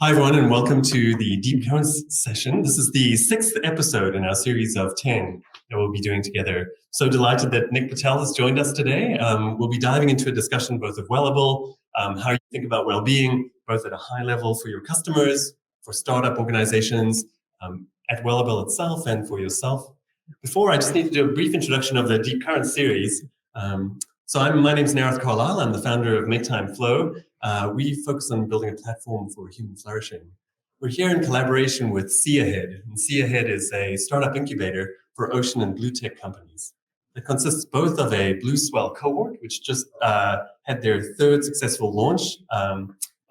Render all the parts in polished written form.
Hi, everyone, and welcome to the Deep Currents session. This is the 6th episode in our series of 10 that we'll be doing together. So delighted that Nick Patel has joined us today. We'll be diving into a discussion both of Wellable, how you think about well-being, both at a high level for your customers, for startup organizations, at Wellable itself, and for yourself. Before, I just need to do a brief introduction of the Deep Currents series. My name's Narath Carlile. I'm the founder of MakeTimeFlow. We focus on building a platform for human flourishing. We're here in collaboration with See Ahead. And See Ahead is a startup incubator for ocean and blue tech companies. It consists both of a Blue Swell cohort, which just had their third successful launch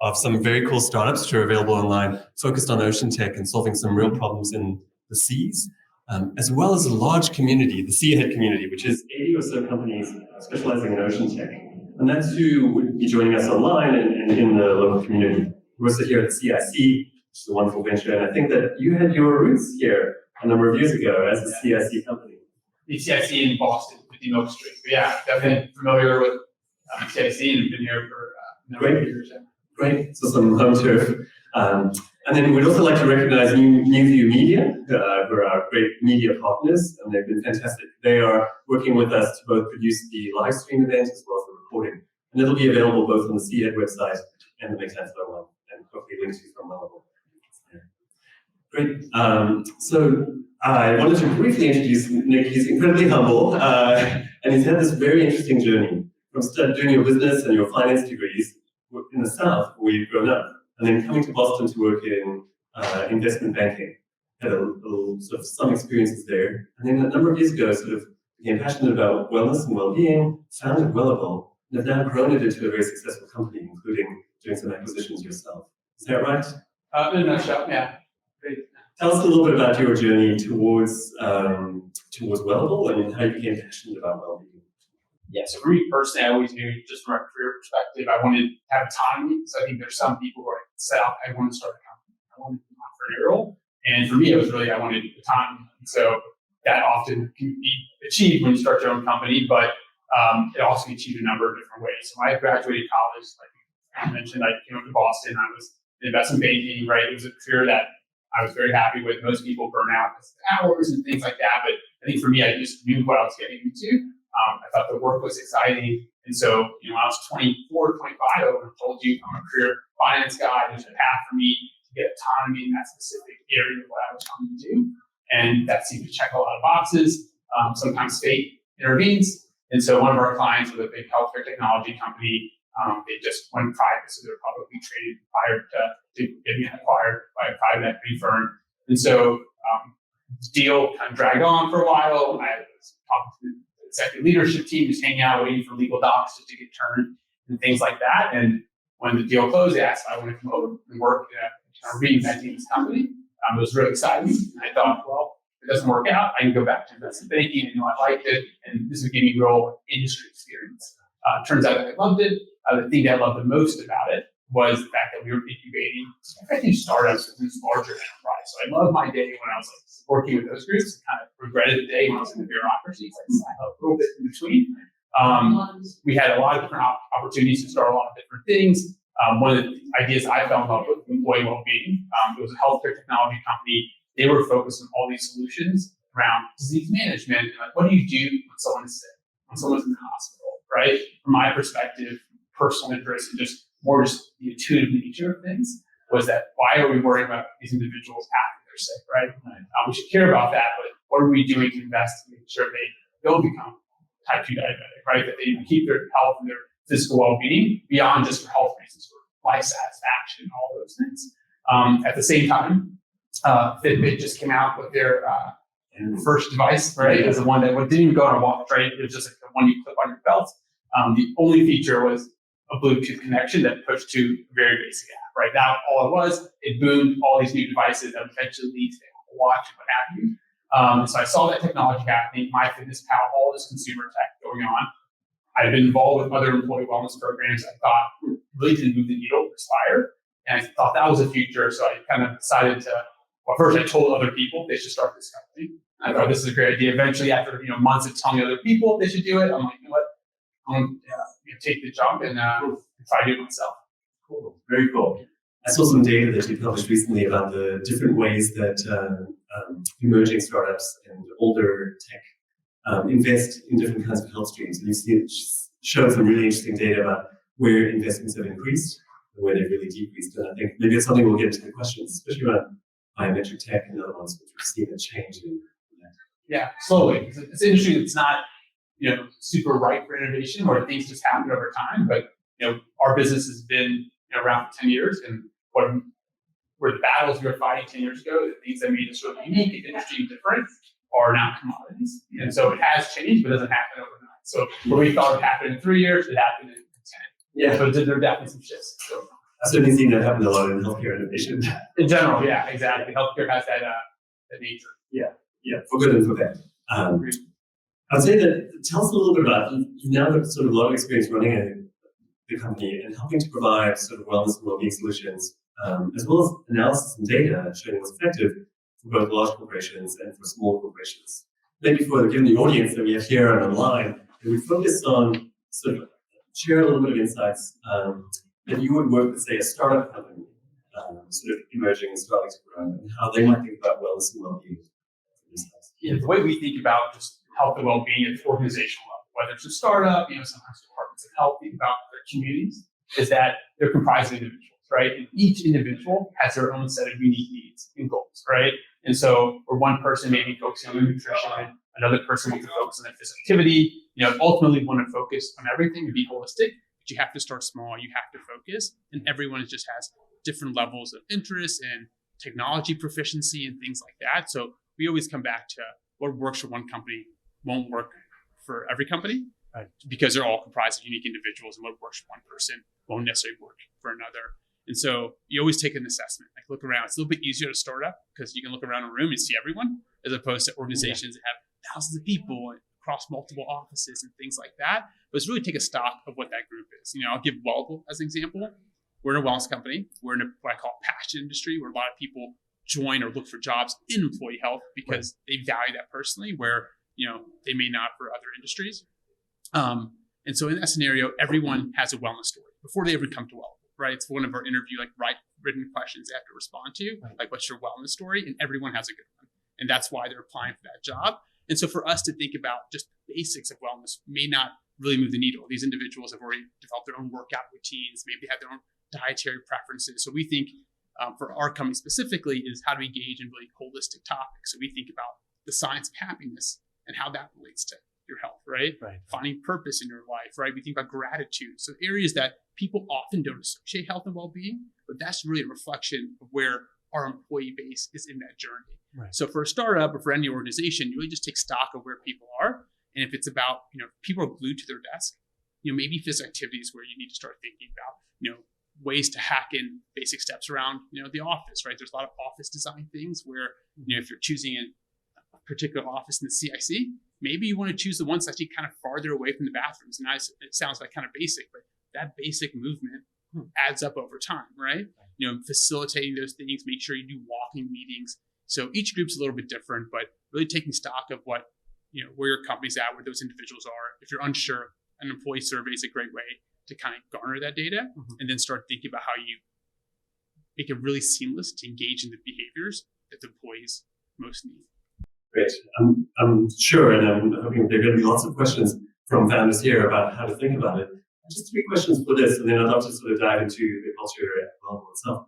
of some very cool startups which are available online, focused on ocean tech and solving some real problems in the seas. As well as a large community, the See Ahead community, which is 80 or so companies specializing in ocean tech. And that's who would be joining us online and in the local community. We're also here at CIC, which is a wonderful venture. And I think that you had your roots here a number of years ago as a CIC company. The CIC in Boston, 50 Milk Street. But yeah, definitely familiar with CIC and been here for a number of years. Great. So some home turf. And then we'd also like to recognize New View Media, who are our great media partners, and they've been fantastic. They are working with us to both produce the live stream event as well as the recording. And it'll be available both on the CED website and the MakeTimeFlow one, and hopefully links to from Wellable. Great. So I wanted to briefly introduce Nick. He's incredibly humble, and he's had this very interesting journey from doing your business and your finance degrees in the South, where you've grown up, and then coming to Boston to work in investment banking. Had a little sort of some experiences there, and then a number of years ago, sort of became passionate about wellness and well-being, founded Wellable, and have now grown it into a very successful company, including doing some acquisitions yourself. Is that right? In a nutshell, yeah. Great. Tell us a little bit about your journey towards Wellable and how you became passionate about well-being. Yeah, so for me personally, I always knew, just from a career perspective, I wanted to have autonomy. So I think there's some people who are set out, I want to start a company, I want to be entrepreneurial. And for me, it was really, I wanted autonomy. And so that often can be achieved when you start your own company, but it also can be achieved a number of different ways. So when I graduated college, like I mentioned, I came up to Boston, I was in investment banking, right? It was a career that I was very happy with. Most people burn out because of hours and things like that. But I think for me, I just knew what I was getting into. I thought the work was exciting. And so, when I was 24, 25, I would have told you I'm a career finance guy. There's a path for me to get autonomy in that specific area of what I was trying to do. And that seemed to check a lot of boxes. Sometimes fate intervenes. And so one of our clients was a big healthcare technology company. They just went private, so they're publicly traded prior to getting acquired by a private equity firm. And so the deal kind of dragged on for a while. I was talking to the executive leadership team, just hanging out, waiting for legal docs just to get turned and things like that. And when the deal closed, they asked if I wanted to come over and work reinventing this company. It was really exciting. And I thought, well, if it doesn't work out, I can go back to investment banking. I liked it, and this would give me real industry experience. Turns out that I loved it. The thing that I loved the most about it was the fact that we were incubating effective startups with this larger enterprise. So I loved my day when I was working with those groups. Kind of regretted the day when I was in the bureaucracy. So I a little bit in between. We had a lot of different opportunities to start a lot of different things. One of the ideas I fell in love with employee well-being. It was a healthcare technology company. They were focused on all these solutions around disease management. And what do you do when someone is sick, when someone's in the hospital, right? From my perspective, personal interest, and just more just the intuitive nature of things, was that why are we worrying about these individuals after they're sick, right? We should care about that, but what are we doing to invest to make sure they don't become type 2 diabetic, right? That they keep their health and their physical well-being beyond just for health reasons, for life satisfaction, all those things. At the same time, Fitbit just came out with their first device, right? It was the one that didn't even go on a watch, right? It was just like the one you clip on your belt. The only feature was a Bluetooth connection that pushed to a very basic app, right? Now, all it was, it boomed all these new devices that would eventually lead to a watch and what have you. So I saw that technology happening, MyFitnessPal, all this consumer tech going on. I've been involved with other employee wellness programs I thought really didn't move the needle for Aspire. And I thought that was the future. So I kind of decided to, well, first I told other people they should start this company. I thought this is a great idea. Eventually, after months of telling other people they should do it, I'm like, you know what? I'm going to take the jump and try to do it myself. Cool. Very cool. I saw some data that you published recently about the different ways that emerging startups and older tech invest in different kinds of health streams. And you showed some really interesting data about where investments have increased and where they've really decreased. And I think maybe it's something we'll get into the questions, especially around biometric tech and other ones, which we've seen a change in that. Yeah, slowly. It's an industry that's not, super ripe for innovation, where things just happen over time. But our business has been around for 10 years, and where the battles we were fighting 10 years ago, the things that made us really unique, the industry different, are now commodities. And so it has changed, but it doesn't happen overnight. So what we thought would happen in 3 years, it happened in 10. Yeah. So there are definitely some shifts. So I've certainly seen that happen a lot in healthcare innovation. In general, yeah, exactly. Healthcare has that nature. Yeah, for good and for bad. I'd say that tell us a little bit about, you've now got sort of a lot of experience running the company and helping to provide sort of wellness and well-being solutions, as well as analysis and data showing what's effective for both large corporations and for small corporations. Maybe given the audience that we have here and online, we focus on sort of share a little bit of insights that you would work with, say, a startup company, sort of emerging and starting to grow, and how they might think about wellness and well-being. Yeah, the way we think about just health and well-being at the organizational level, whether it's a startup, sometimes departments of health, think about their communities, is that they're comprised of individuals, right? And each individual has their own set of unique needs and goals, right? And so, where one person may be focusing on nutrition, another person wants to focus on their physical activity, ultimately want to focus on everything and be holistic, but you have to start small, you have to focus, and everyone just has different levels of interest and technology proficiency and things like that. So we always come back to what works for one company won't work for every company, right? Because they're all comprised of unique individuals, and what works for one person won't necessarily work for another. And so you always take an assessment, like look around. It's a little bit easier to start up because you can look around a room and see everyone, as opposed to organizations that have thousands of people across multiple offices and things like that. But it's really take a stock of what that group is. I'll give Wellable as an example. We're in a wellness company. We're in what I call passion industry, where a lot of people join or look for jobs in employee health because they value that personally, where they may not for other industries. And so in that scenario, everyone has a wellness story before they ever come to Wellable, right? It's one of our interview, written questions they have to respond to, like what's your wellness story? And everyone has a good one. And that's why they're applying for that job. And so for us to think about just the basics of wellness may not really move the needle. These individuals have already developed their own workout routines, maybe they have their own dietary preferences. So we think for our company specifically is how to engage in really holistic topics. So we think about the science of happiness and how that relates to your health, right? Finding purpose in your life, right? We think about gratitude. So areas that people often don't associate health and well-being, but that's really a reflection of where our employee base is in that journey. Right. So for a startup or for any organization, you really just take stock of where people are. And if it's about, people are glued to their desk, maybe physical activities where you need to start thinking about, ways to hack in basic steps around, the office, right? There's a lot of office design things where, if you're choosing a particular office in the CIC, maybe you want to choose the ones that's actually kind of farther away from the bathrooms. And it sounds like kind of basic, but that basic movement adds up over time, right? Facilitating those things, make sure you do walking meetings. So each group's a little bit different, but really taking stock of what, where your company's at, where those individuals are. If you're unsure, an employee survey is a great way to kind of garner that data and then start thinking about how you make it really seamless to engage in the behaviors that the employees most need. Great. I'm sure, and I'm hoping there are going to be lots of questions from founders here about how to think about it. Just 3 questions for this, and then I'd love to sort of dive into the culture at Wellable itself.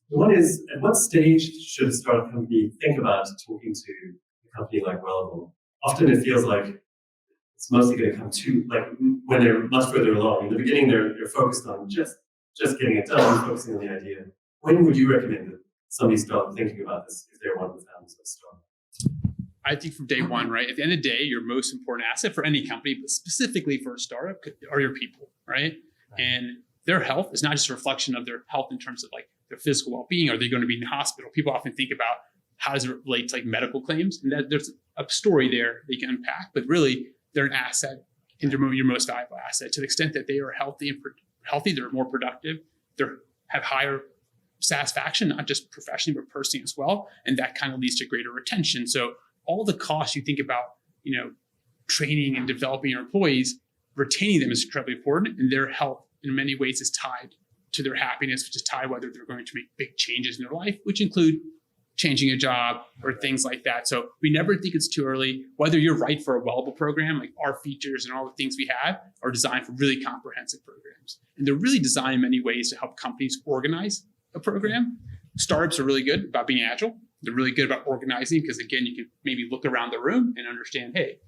One is, at what stage should a startup company think about talking to a company like Wellable? Often it feels like it's mostly going to come to, when they're much further along. In the beginning, they're focused on just getting it done, focusing on the idea. When would you recommend that somebody start thinking about this if they're one of the founders of a startup? I think from day one, right? At the end of the day, your most important asset for any company, but specifically for a startup, are your people, right? And their health is not just a reflection of their health in terms of their physical well-being. Are they going to be in the hospital? People often think about how does it relate to medical claims, and that there's a story there they can unpack. But really, they're an asset, and they're your most valuable asset. To the extent that they are healthy, they're more productive, they have higher satisfaction, not just professionally but personally as well, and that kind of leads to greater retention. So all the costs you think about, training and developing your employees, retaining them is incredibly important, and their health in many ways is tied to their happiness, which is tied whether they're going to make big changes in their life, which include changing a job or things like that. So we never think it's too early. Whether you're right for a Wellable program, like our features and all the things we have are designed for really comprehensive programs. And they're really designed in many ways to help companies organize a program. Startups are really good about being agile. They're really good about organizing because, again, you can maybe look around the room and understand, hey,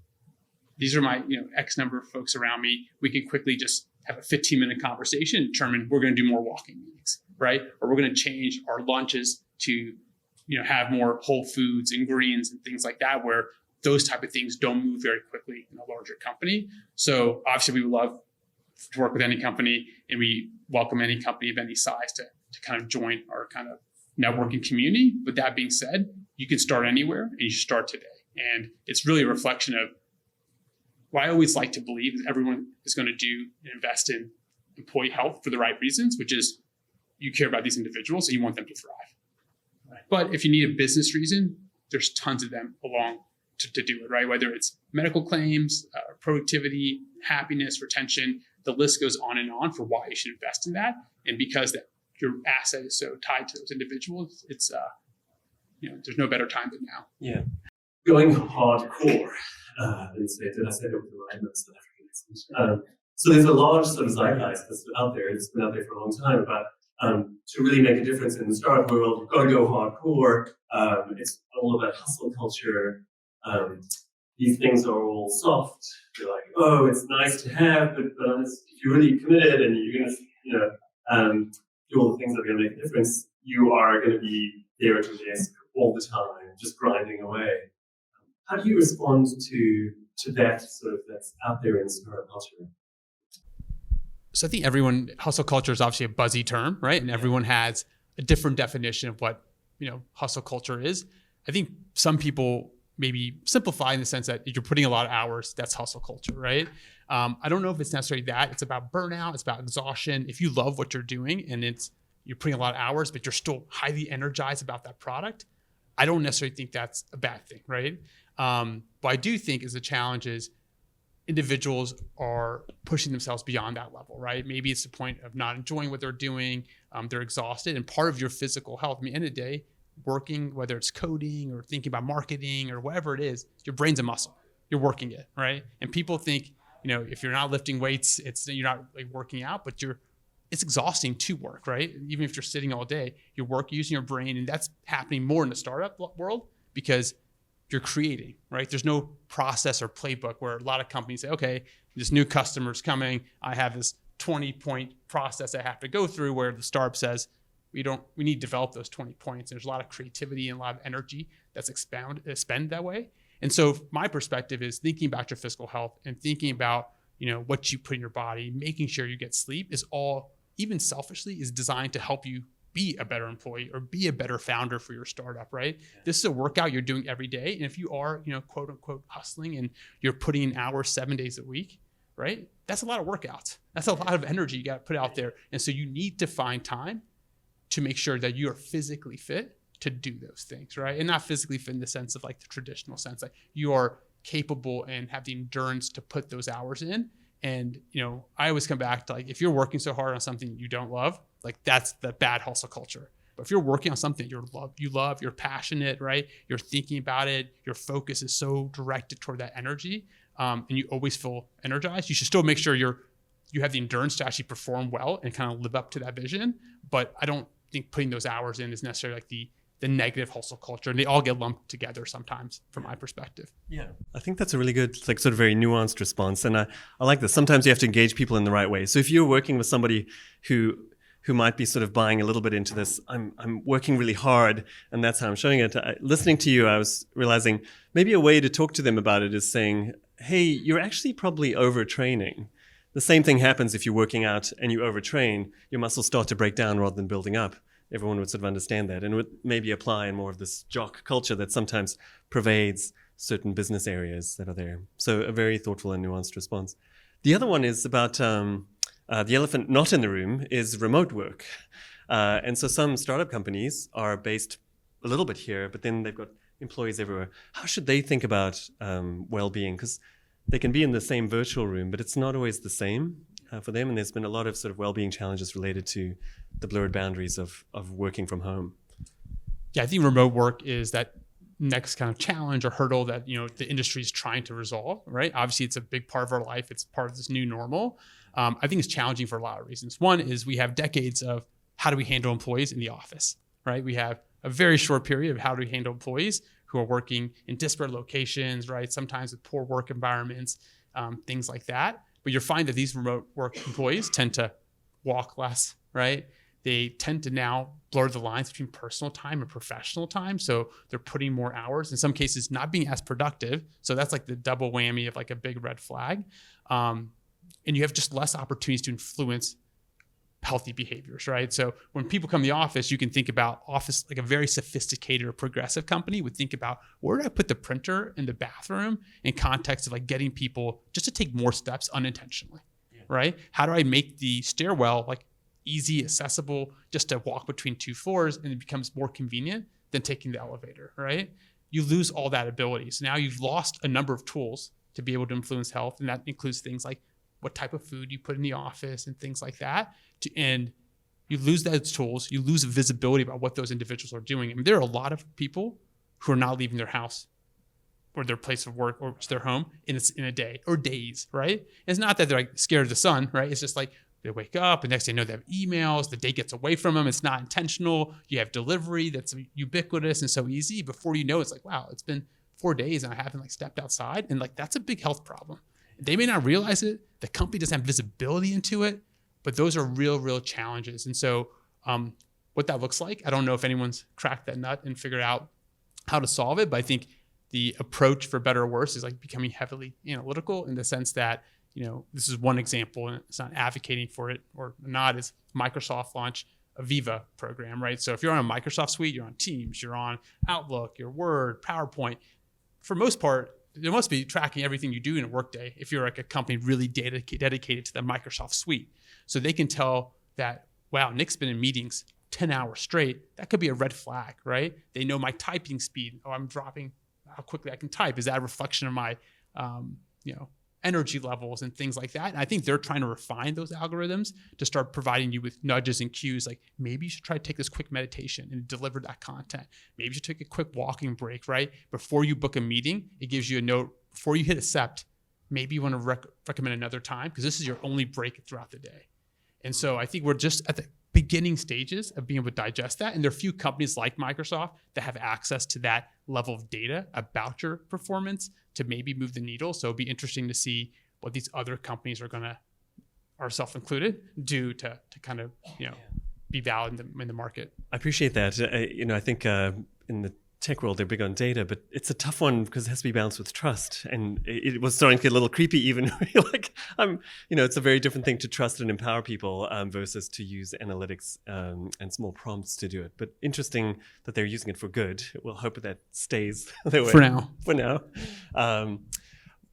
these are my X number of folks around me. We can quickly just have a 15-minute conversation and determine we're going to do more walking meetings, right? Or we're going to change our lunches to have more whole foods and greens and things like that, where those type of things don't move very quickly in a larger company. So obviously we would love to work with any company, and we welcome any company of any size to kind of join our kind of networking community. But that being said, you can start anywhere and you should start today. And it's really a reflection of what I always like to believe is everyone is going to do and invest in employee health for the right reasons, which is you care about these individuals and you want them to thrive. But if you need a business reason, there's tons of them along to do it, right? Whether it's medical claims, productivity, happiness, retention, the list goes on and on for why you should invest in that. And because that your asset is so tied to those individuals, it's there's no better time than now. Yeah, going hardcore. Did I say that with the right notes? So there's a large sort of zeitgeist that's out there. It's been out there for a long time about to really make a difference in the startup world, you've got to go hardcore. It's all about hustle culture. These things are all soft. You're like, oh, it's nice to have, but if you're really committed and you're going to, do all the things that are going to make a difference, you are going to be there at your desk all the time, just grinding away. How do you respond to that sort of that's out there in startup culture? So I think hustle culture is obviously a buzzy term, right? And everyone has a different definition of what, hustle culture is. I think some people maybe simplify in the sense that if you're putting a lot of hours, that's hustle culture, right? I don't know if it's necessarily that. It's about burnout. It's about exhaustion. If you love what you're doing and you're putting a lot of hours, but you're still highly energized about that product, I don't necessarily think that's a bad thing, right? But I do think is the challenge is individuals are pushing themselves beyond that level, right? Maybe it's the point of not enjoying what they're doing. They're exhausted, and part of your physical health, at the end of the day, working, whether it's coding or thinking about marketing or whatever it is, your brain's a muscle. You're working it, right? And people think, if you're not lifting weights, you're not like working out, but it's exhausting to work, right? Even if you're sitting all day, you're using your brain, and that's happening more in the startup world because you're creating, right? There's no process or playbook where a lot of companies say, okay, this new customer's coming. I have this 20-point process I have to go through, where the startup says, we need to develop those 20 points. There's a lot of creativity and a lot of energy that's spent that way. And so my perspective is thinking about your physical health and thinking about, what you put in your body, making sure you get sleep is all, even selfishly, is designed to help you be a better employee or be a better founder for your startup, right? Yeah. This is a workout you're doing every day. And if you are, quote unquote, hustling and you're putting in hours 7 days a week, right? That's a lot of workouts. That's a lot of energy you got to put out there. And so you need to find time to make sure that you are physically fit to do those things, right? And not physically fit in the sense of like the traditional sense, like you are capable and have the endurance to put those hours in. And, I always come back to like, if you're working so hard on something you don't love, like that's the bad hustle culture. But if you're working on something you love, you're passionate, right? You're thinking about it. Your focus is so directed toward that energy, and you always feel energized. You should still make sure you have the endurance to actually perform well and kind of live up to that vision. But I don't think putting those hours in is necessarily like the negative hustle culture, and they all get lumped together sometimes from my perspective. Yeah, I think that's a really good, like sort of very nuanced response. And I like this. Sometimes you have to engage people in the right way. So if you're working with somebody who might be sort of buying a little bit into this, I'm working really hard and that's how I'm showing it. Listening to you, I was realizing maybe a way to talk to them about it is saying, hey, you're actually probably overtraining. The same thing happens if you're working out and you overtrain, your muscles start to break down rather than building up. Everyone would sort of understand that and would maybe apply in more of this jock culture that sometimes pervades certain business areas that are there. So a very thoughtful and nuanced response. The other one is about the elephant not in the room is remote work. And so some startup companies are based a little bit here, but then they've got employees everywhere. How should they think about well-being? Because they can be in the same virtual room, but it's not always the same. for them, and there's been a lot of sort of well-being challenges related to the blurred boundaries of working from home. Yeah, I think remote work is that next kind of challenge or hurdle that the industry is trying to resolve, right? Obviously, it's a big part of our life. It's part of this new normal. I think it's challenging for a lot of reasons. One is we have decades of how do we handle employees in the office, right? We have a very short period of how do we handle employees who are working in disparate locations, right? Sometimes with poor work environments, things like that. But you'll find that these remote work employees tend to walk less, right? They tend to now blur the lines between personal time and professional time. So they're putting more hours, in some cases not being as productive. So that's like the double whammy of like a big red flag. And you have just less opportunities to influence healthy behaviors, right? So when people come to the office, you can think about office like a very sophisticated or progressive company would think about, where do I put the printer in the bathroom in context of like getting people just to take more steps unintentionally, right? How do I make the stairwell like easy, accessible, just to walk between 2 floors, and it becomes more convenient than taking the elevator, right? You lose all that ability. So now you've lost a number of tools to be able to influence health, and that includes things like what type of food you put in the office and things like that. And you lose those tools, you lose visibility about what those individuals are doing. I mean, there are a lot of people who are not leaving their house or their place of work or their home in a day or days, right? It's not that they're like scared of the sun, right? It's just like they wake up and next thing you know, they have emails, the day gets away from them. It's not intentional. You have delivery that's ubiquitous and so easy. Before you know, it's like, wow, it's been 4 days and I haven't like stepped outside. And like, that's a big health problem. They may not realize it. The company doesn't have visibility into it, but those are real challenges. And so what that looks like, I don't know if anyone's cracked that nut and figured out how to solve it, but I think the approach, for better or worse, is like becoming heavily analytical in the sense that, this is one example, and it's not advocating for it or not, is Microsoft launched a Viva program, right? So if you're on a Microsoft suite, you're on Teams, you're on Outlook, your Word, PowerPoint. For most part, they must be tracking everything you do in a workday if you're like a company really dedicated to the Microsoft suite. So they can tell that, wow, Nick's been in meetings 10 hours straight. That could be a red flag, right? They know my typing speed. Oh, I'm dropping how quickly I can type. Is that a reflection of my, energy levels and things like that? And I think they're trying to refine those algorithms to start providing you with nudges and cues. Like maybe you should try to take this quick meditation and deliver that content. Maybe you should take a quick walking break, right? Before you book a meeting, it gives you a note. Before you hit accept, maybe you want to recommend another time because this is your only break throughout the day. And so I think we're just at the beginning stages of being able to digest that. And there are a few companies like Microsoft that have access to that level of data about your performance to maybe move the needle. So it'll be interesting to see what these other companies are going to, ourselves included, do to kind of, be valid in the market. I appreciate that. I think in the tech world, they're big on data, but it's a tough one because it has to be balanced with trust. And it was starting to get a little creepy even. Like, it's a very different thing to trust and empower people versus to use analytics and small prompts to do it. But interesting that they're using it for good. We'll hope that stays their way. For now.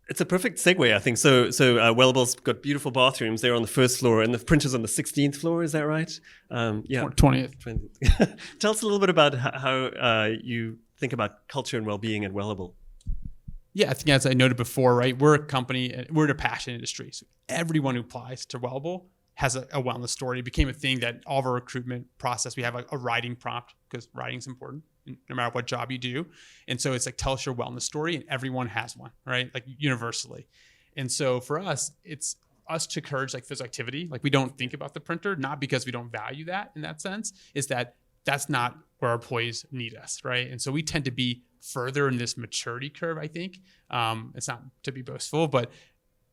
It's a perfect segue, I think. So Wellable's got beautiful bathrooms. They're on the first floor, and the printer's on the 16th floor. Is that right? 20th. Tell us a little bit about how you think about culture and well-being at Wellable. Yeah, I think as I noted before, right, we're a company, we're in a passion industry. So everyone who applies to Wellable has a wellness story. It became a thing that all of our recruitment process, we have a writing prompt because writing is important no matter what job you do. And so it's like, tell us your wellness story, and everyone has one, right? Like universally. And so for us, it's us to encourage like physical activity. Like we don't think about the printer, not because we don't value that in that sense, is that that's not where our employees need us, right? And so we tend to be further in this maturity curve, I think. It's not to be boastful, but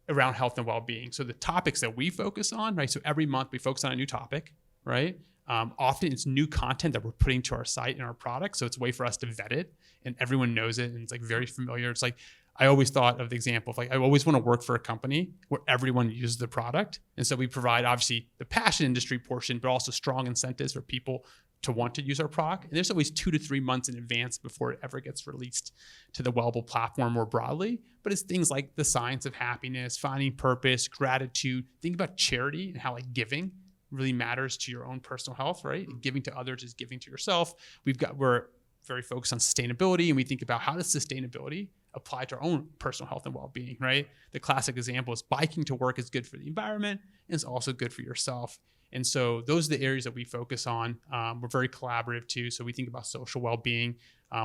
around health and well-being. So the topics that we focus on, right? So every month we focus on a new topic, right? Often it's new content that we're putting to our site and our product. So it's a way for us to vet it and everyone knows it and it's like very familiar. It's like, I always thought of the example of like, I always want to work for a company where everyone uses the product. And so we provide obviously the passion industry portion, but also strong incentives for people to want to use our product. And there's always 2 to 3 months in advance before it ever gets released to the Wellable platform more broadly. But it's things like the science of happiness, finding purpose, gratitude. Think about charity and how like giving really matters to your own personal health, right? And giving to others is giving to yourself. We're very focused on sustainability, and we think about how does sustainability apply to our own personal health and well-being, right? The classic example is biking to work is good for the environment and it's also good for yourself. And so those are the areas that we focus on. We're very collaborative too. So we think about social well-being,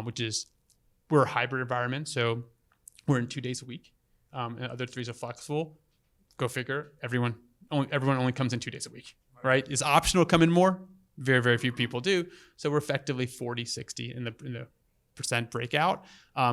which is we're a hybrid environment. So we're in 2 days a week, and the other 3 are flexible. Go figure. Everyone only comes in 2 days a week, right? It's optional to come in more. Very, very few people do. So we're effectively 40, 60 in the percent breakout.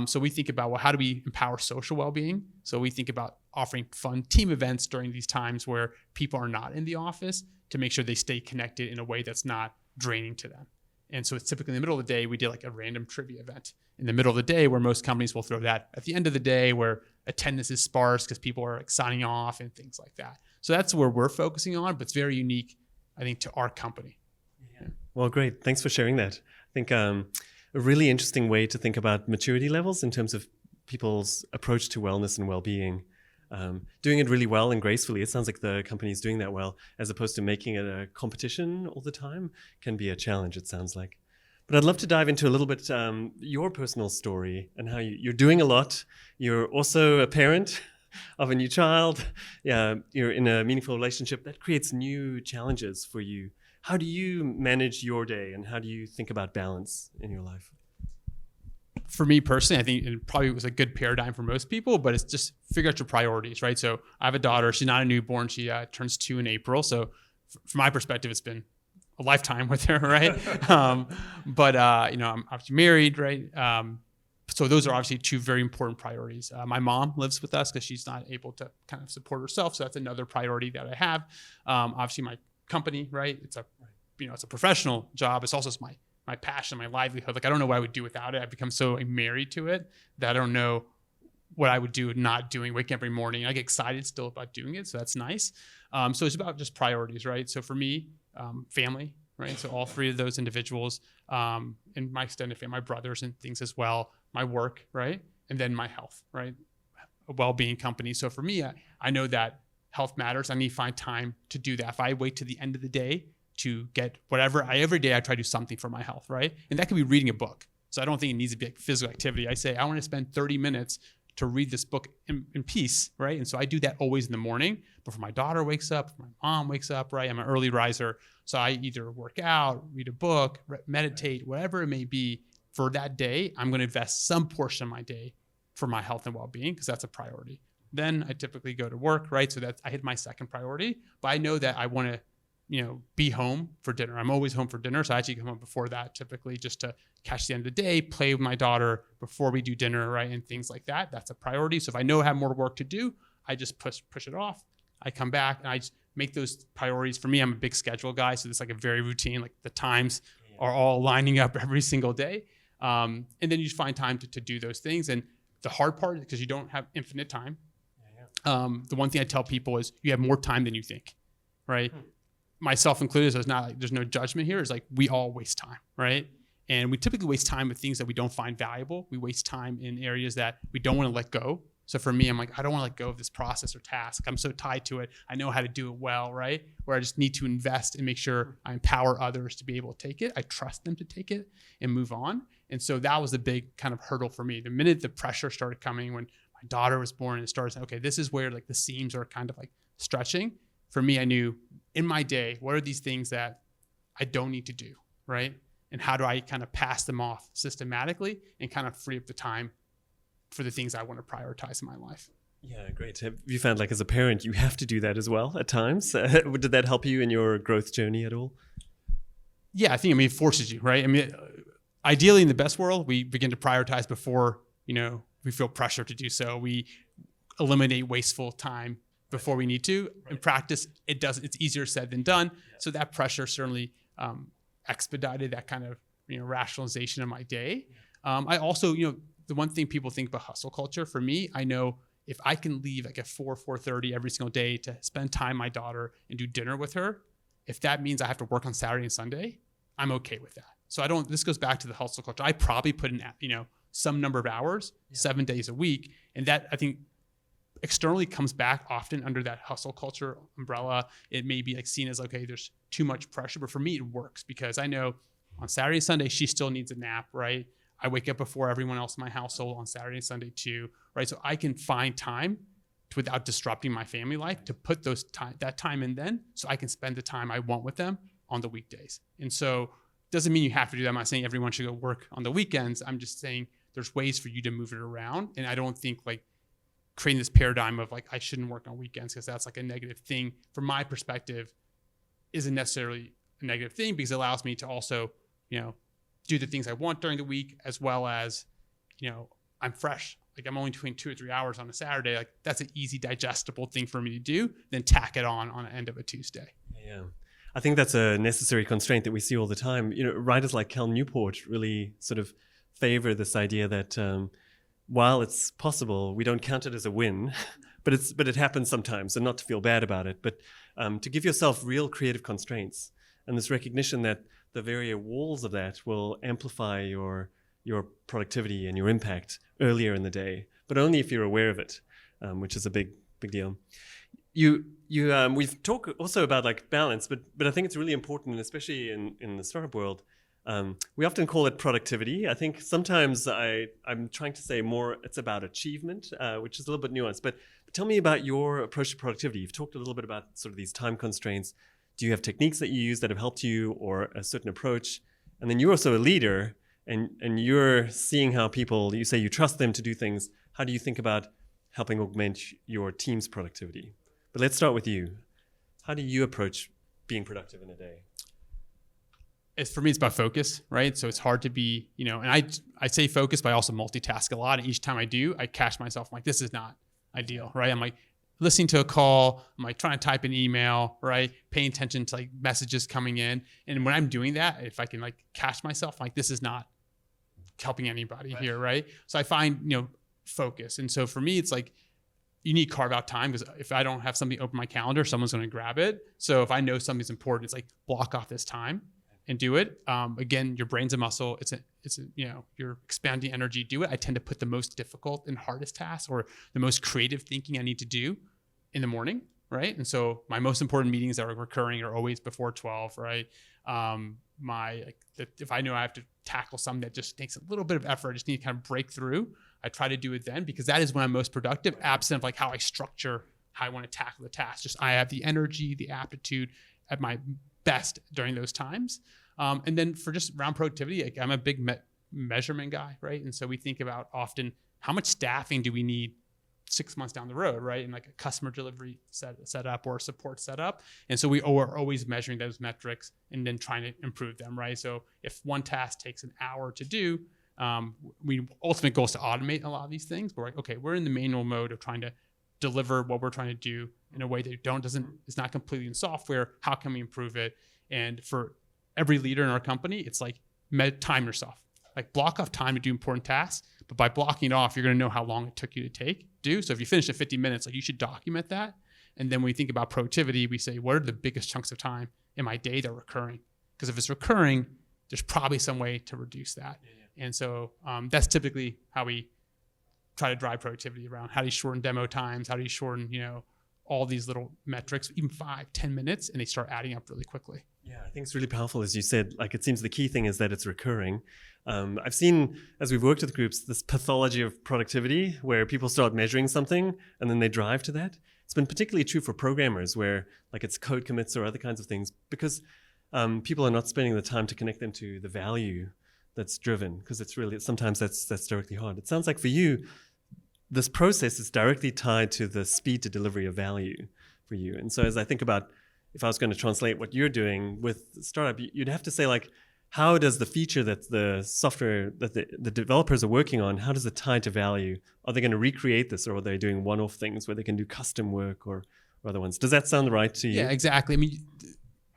So we think about, well, how do we empower social well-being? So we think about offering fun team events during these times where people are not in the office to make sure they stay connected in a way that's not draining to them. And so it's typically in the middle of the day, we did like a random trivia event in the middle of the day where most companies will throw that at the end of the day where attendance is sparse because people are like signing off and things like that. So that's where we're focusing on, but it's very unique, I think, to our company. Yeah. Well, great. Thanks for sharing that. I think a really interesting way to think about maturity levels in terms of people's approach to wellness and well-being. Doing it really well and gracefully. It sounds like the company is doing that well, as opposed to making it a competition all the time can be a challenge, it sounds like. But I'd love to dive into a little bit your personal story and how you're doing a lot. You're also a parent of a new child. Yeah, you're in a meaningful relationship that creates new challenges for you. How do you manage your day and how do you think about balance in your life? For me personally, I think it probably was a good paradigm for most people, but it's just figure out your priorities, right? So I have a daughter. She's not a newborn. She turns 2 in April. So from my perspective, it's been a lifetime with her, right? But I'm obviously married, right? So those are obviously 2 very important priorities. My mom lives with us because she's not able to kind of support herself. So that's another priority that I have. Obviously my company, right? It's a professional job. It's also my passion, my livelihood. Like I don't know what I would do without it. I've become so married to it that I don't know what I would do not doing, waking up every morning. I get excited still about doing it. So that's nice. So it's about just priorities, right? So for me, family, right? So all 3 of those individuals, and my extended family, my brothers and things as well, my work, right? And then my health, right? A well-being company. So for me, I know that health matters. I need to find time to do that. If I wait to the end of the day to get whatever, every day I try to do something for my health, right? And that could be reading a book. So I don't think it needs to be like physical activity. I say, I want to spend 30 minutes to read this book in peace, right? And so I do that always in the morning before my daughter wakes up, before my mom wakes up, right? I'm an early riser. So I either work out, read a book, meditate, whatever it may be for that day. I'm going to invest some portion of my day for my health and well-being because that's a priority. Then I typically go to work, right? So I hit my second priority, but I know that I want to be home for dinner. I'm always home for dinner. So I actually come home before that typically just to catch the end of the day, play with my daughter before we do dinner, right? And things like that. That's a priority. So if I know I have more work to do, I just push it off. I come back and I just make those priorities. For me, I'm a big schedule guy. So it's like a very routine, like the times are all lining up every single day. And then you just find time to do those things. And the hard part is because you don't have infinite time. The one thing I tell people is you have more time than you think, right? Myself included, so it's not like there's no judgment here. It's like we all waste time, right? And we typically waste time with things that we don't find valuable. We waste time in areas that we don't want to let go. So for me, I'm like, I don't want to let go of this process or task. I'm so tied to it. I know how to do it well, right? Where I just need to invest and make sure I empower others to be able to take it. I trust them to take it and move on. And so that was the big kind of hurdle for me. The minute the pressure started coming when my daughter was born and it started saying, okay, this is where like the seams are kind of like stretching. For me, I knew in my day, what are these things that I don't need to do, right? And how do I kind of pass them off systematically and kind of free up the time for the things I want to prioritize in my life? Yeah, great. Have you found like as a parent, you have to do that as well at times? Did that help you in your growth journey at all? Yeah, I mean, it forces you, right? I mean, ideally in the best world, we begin to prioritize before, we feel pressure to do so. We eliminate wasteful time before we need to. In practice, it's easier said than done. So that pressure certainly expedited that kind of rationalization of my day. I also, the one thing people think about hustle culture, for me, I know if I can leave like at 4:30 every single day to spend time with my daughter and do dinner with her, if that means I have to work on Saturday and Sunday, I'm okay with that. So this goes back to the hustle culture. I probably put in, some number of hours, 7 days a week. And that I think externally comes back often under that hustle culture umbrella. It may be like seen as, okay, there's too much pressure, but for me, it works because I know on Saturday and Sunday, she still needs a nap, right? I wake up before everyone else in my household on Saturday and Sunday too, right? So I can find time without disrupting my family life to put that time in then, so I can spend the time I want with them on the weekdays. And so doesn't mean you have to do that. I'm not saying everyone should go work on the weekends. I'm just saying there's ways for you to move it around. And I don't think like creating this paradigm of like, I shouldn't work on weekends because that's like a negative thing from my perspective isn't necessarily a negative thing, because it allows me to also, do the things I want during the week, as well as, I'm fresh. Like I'm only doing 2 or 3 hours on a Saturday. Like that's an easy digestible thing for me to do, then tack it on the end of a Tuesday. Yeah. I think that's a necessary constraint that we see all the time. Writers like Cal Newport really sort of favor this idea that while it's possible, we don't count it as a win, but it happens sometimes, and not to feel bad about it, but to give yourself real creative constraints, and this recognition that the very walls of that will amplify your productivity and your impact earlier in the day, but only if you're aware of it, which is a big deal. We've talked also about like balance, but I think it's really important, and especially in the startup world. We often call it productivity. I think sometimes I'm trying to say more it's about achievement, which is a little bit nuanced. But tell me about your approach to productivity. You've talked a little bit about sort of these time constraints. Do you have techniques that you use that have helped you, or a certain approach? And then you're also a leader, and you're seeing how people, you say you trust them to do things. How do you think about helping augment your team's productivity? But let's start with you. How do you approach being productive in a day? For me, it's about focus, right? So it's hard to be, and I say focus, but I also multitask a lot. And each time I do, I catch myself. I'm like, this is not ideal, right? I'm like listening to a call. I'm like trying to type an email, right? Paying attention to like messages coming in. And when I'm doing that, if I can like catch myself, I'm like, this is not helping anybody here, right? So I find, focus. And so for me, it's like, you need to carve out time, because if I don't have something open my calendar, someone's going to grab it. So if I know something's important, it's like block off this time and do it. Again, your brain's a muscle. You're expanding energy. Do it. I tend to put the most difficult and hardest tasks, or the most creative thinking I need to do, in the morning, right? And so my most important meetings that are recurring are always before 12, right? If I know I have to tackle something that just takes a little bit of effort, I just need to kind of break through, I try to do it then, because that is when I'm most productive, absent of like how I structure how I want to tackle the task. Just I have the energy, the aptitude at my best during those times. And then for just around productivity, like I'm a big measurement guy, right? And so we think about often how much staffing do we need 6 months down the road, right? And like a customer delivery set up or support setup. And so we are always measuring those metrics and then trying to improve them, right? So if one task takes an hour to do, ultimate goal is to automate a lot of these things. But we're like, okay, we're in the manual mode of trying to deliver what we're trying to do in a way that is not completely in software. How can we improve it? And for every leader in our company, it's like time yourself. Like block off time to do important tasks, but by blocking it off, you're going to know how long it took you to do. So if you finish at 50 minutes, like you should document that. And then when we think about productivity, we say, what are the biggest chunks of time in my day that are recurring? Because if it's recurring, there's probably some way to reduce that. Yeah. And so that's typically how we try to drive productivity around. How do you shorten demo times? How do you shorten, all these little metrics, even 5-10 minutes, and they start adding up really quickly. Yeah, I think it's really powerful, as you said. Like, it seems the key thing is that it's recurring. I've seen, as we've worked with groups, this pathology of productivity where people start measuring something and then they drive to that. It's been particularly true for programmers, where like it's code commits or other kinds of things, because people are not spending the time to connect them to the value that's driven, because it's really, sometimes that's directly hard. It sounds like for you, this process is directly tied to the speed to delivery of value for you. And so as I think about, if I was going to translate what you're doing with startup, you'd have to say, like, how does the feature that the software that the developers are working on, how does it tie to value? Are they going to recreate this, or are they doing one-off things where they can do custom work or other ones? Does that sound right to you? Yeah, exactly. I mean,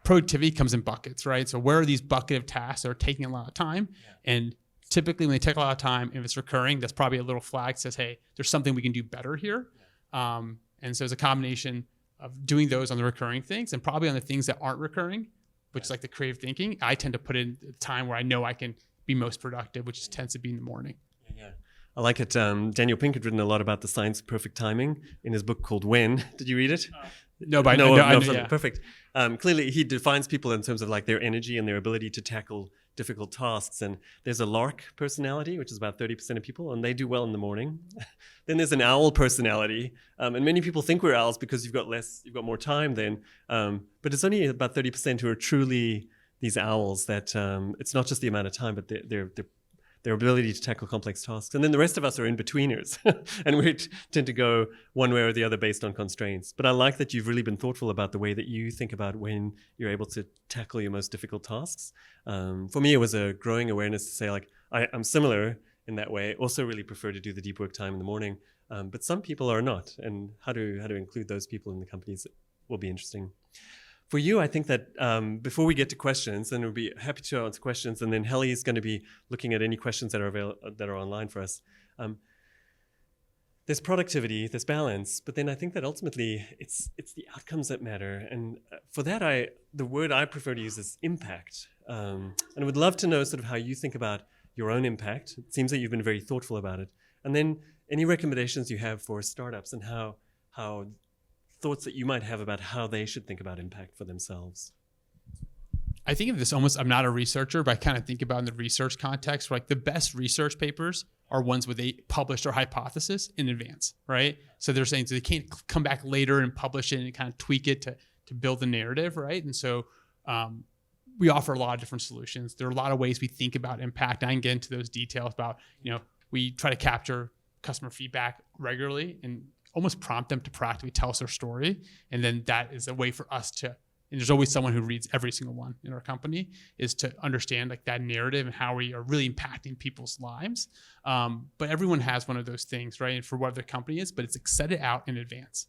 productivity comes in buckets, right? So where are these bucket of tasks that are taking a lot of time? Yeah. And typically when they take a lot of time, if it's recurring, that's probably a little flag that says, hey, there's something we can do better here. Yeah. And so it's a combination of doing those on the recurring things, and probably on the things that aren't recurring, which is like the creative thinking. I tend to put in time where I know I can be most productive, which tends to be in the morning. Yeah. I like it. Daniel Pink had written a lot about the science of perfect timing in his book called When. Did you read it? No, but I know. Perfect. Clearly, he defines people in terms of like their energy and their ability to tackle difficult tasks. And there's a lark personality, which is about 30% of people, and they do well in the morning. Then there's an owl personality, and many people think we're owls because you've got more time then. But it's only about 30% who are truly these owls. That it's not just the amount of time, but their ability to tackle complex tasks. And then the rest of us are in-betweeners, and we tend to go one way or the other based on constraints. But I like that you've really been thoughtful about the way that you think about when you're able to tackle your most difficult tasks. For me, it was a growing awareness to say, like, I'm similar in that way. Also really prefer to do the deep work time in the morning. But some people are not, and how to include those people in the companies will be interesting. For you, I think that before we get to questions, and we'll be happy to answer questions, and then Helly is going to be looking at any questions that are online for us. There's productivity, there's balance, but then I think that ultimately it's the outcomes that matter. And for that, the word I prefer to use is impact. And I would love to know sort of how you think about your own impact. It seems that you've been very thoughtful about it. And then any recommendations you have for startups and how thoughts that you might have about how they should think about impact for themselves. I think of this almost, I'm not a researcher, but I kind of think about in the research context, like the best research papers are ones where they published their hypothesis in advance, right? So they're saying, so they can't come back later and publish it and kind of tweak it to build the narrative, right? And so we offer a lot of different solutions. There are a lot of ways we think about impact. I can get into those details about, we try to capture customer feedback regularly and almost prompt them to practically tell us their story. And then that is a way for us to, and there's always someone who reads every single one in our company, is to understand like that narrative and how we are really impacting people's lives. But everyone has one of those things, right? And for what their company is, but it's like set it out in advance,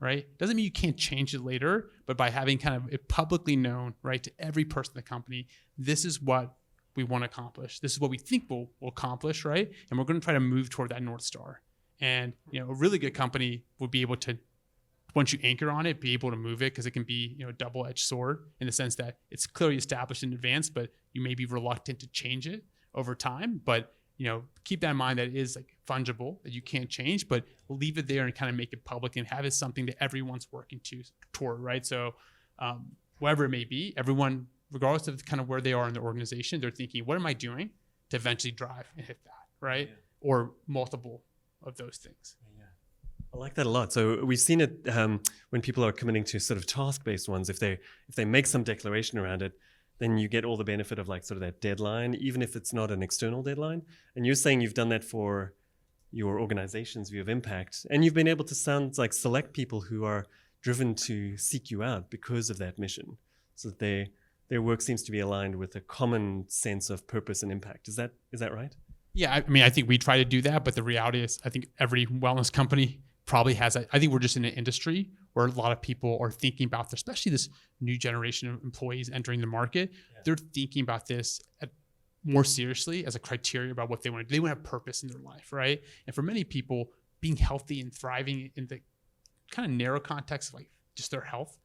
right? Doesn't mean you can't change it later, but by having kind of it publicly known, right, to every person in the company, this is what we want to accomplish. This is what we think we'll accomplish, right? And we're going to try to move toward that North Star. And a really good company would be able to, once you anchor on it, be able to move it, because it can be a double-edged sword in the sense that it's clearly established in advance, but you may be reluctant to change it over time. But keep that in mind that it is like fungible, that you can't change, but leave it there and kind of make it public and have it something that everyone's working toward, right? So whatever it may be, everyone, regardless of kind of where they are in the organization, they're thinking, what am I doing to eventually drive and hit that, right? Yeah. Or multiple of those things. Yeah. I like that a lot. So we've seen it when people are committing to sort of task-based ones. If they make some declaration around it, then you get all the benefit of like sort of that deadline, even if it's not an external deadline. And you're saying you've done that for your organization's view of impact, and you've been able to select people who are driven to seek you out because of that mission, so that their work seems to be aligned with a common sense of purpose and impact. Is that right? Yeah, I think we try to do that, but the reality is I think every wellness company probably has that. I think we're just in an industry where a lot of people are thinking about, especially this new generation of employees entering the market. Yeah. They're thinking about this more seriously as a criteria about what they want to do. They want to have purpose in their life, right? And for many people, being healthy and thriving in the kind of narrow context of like just their health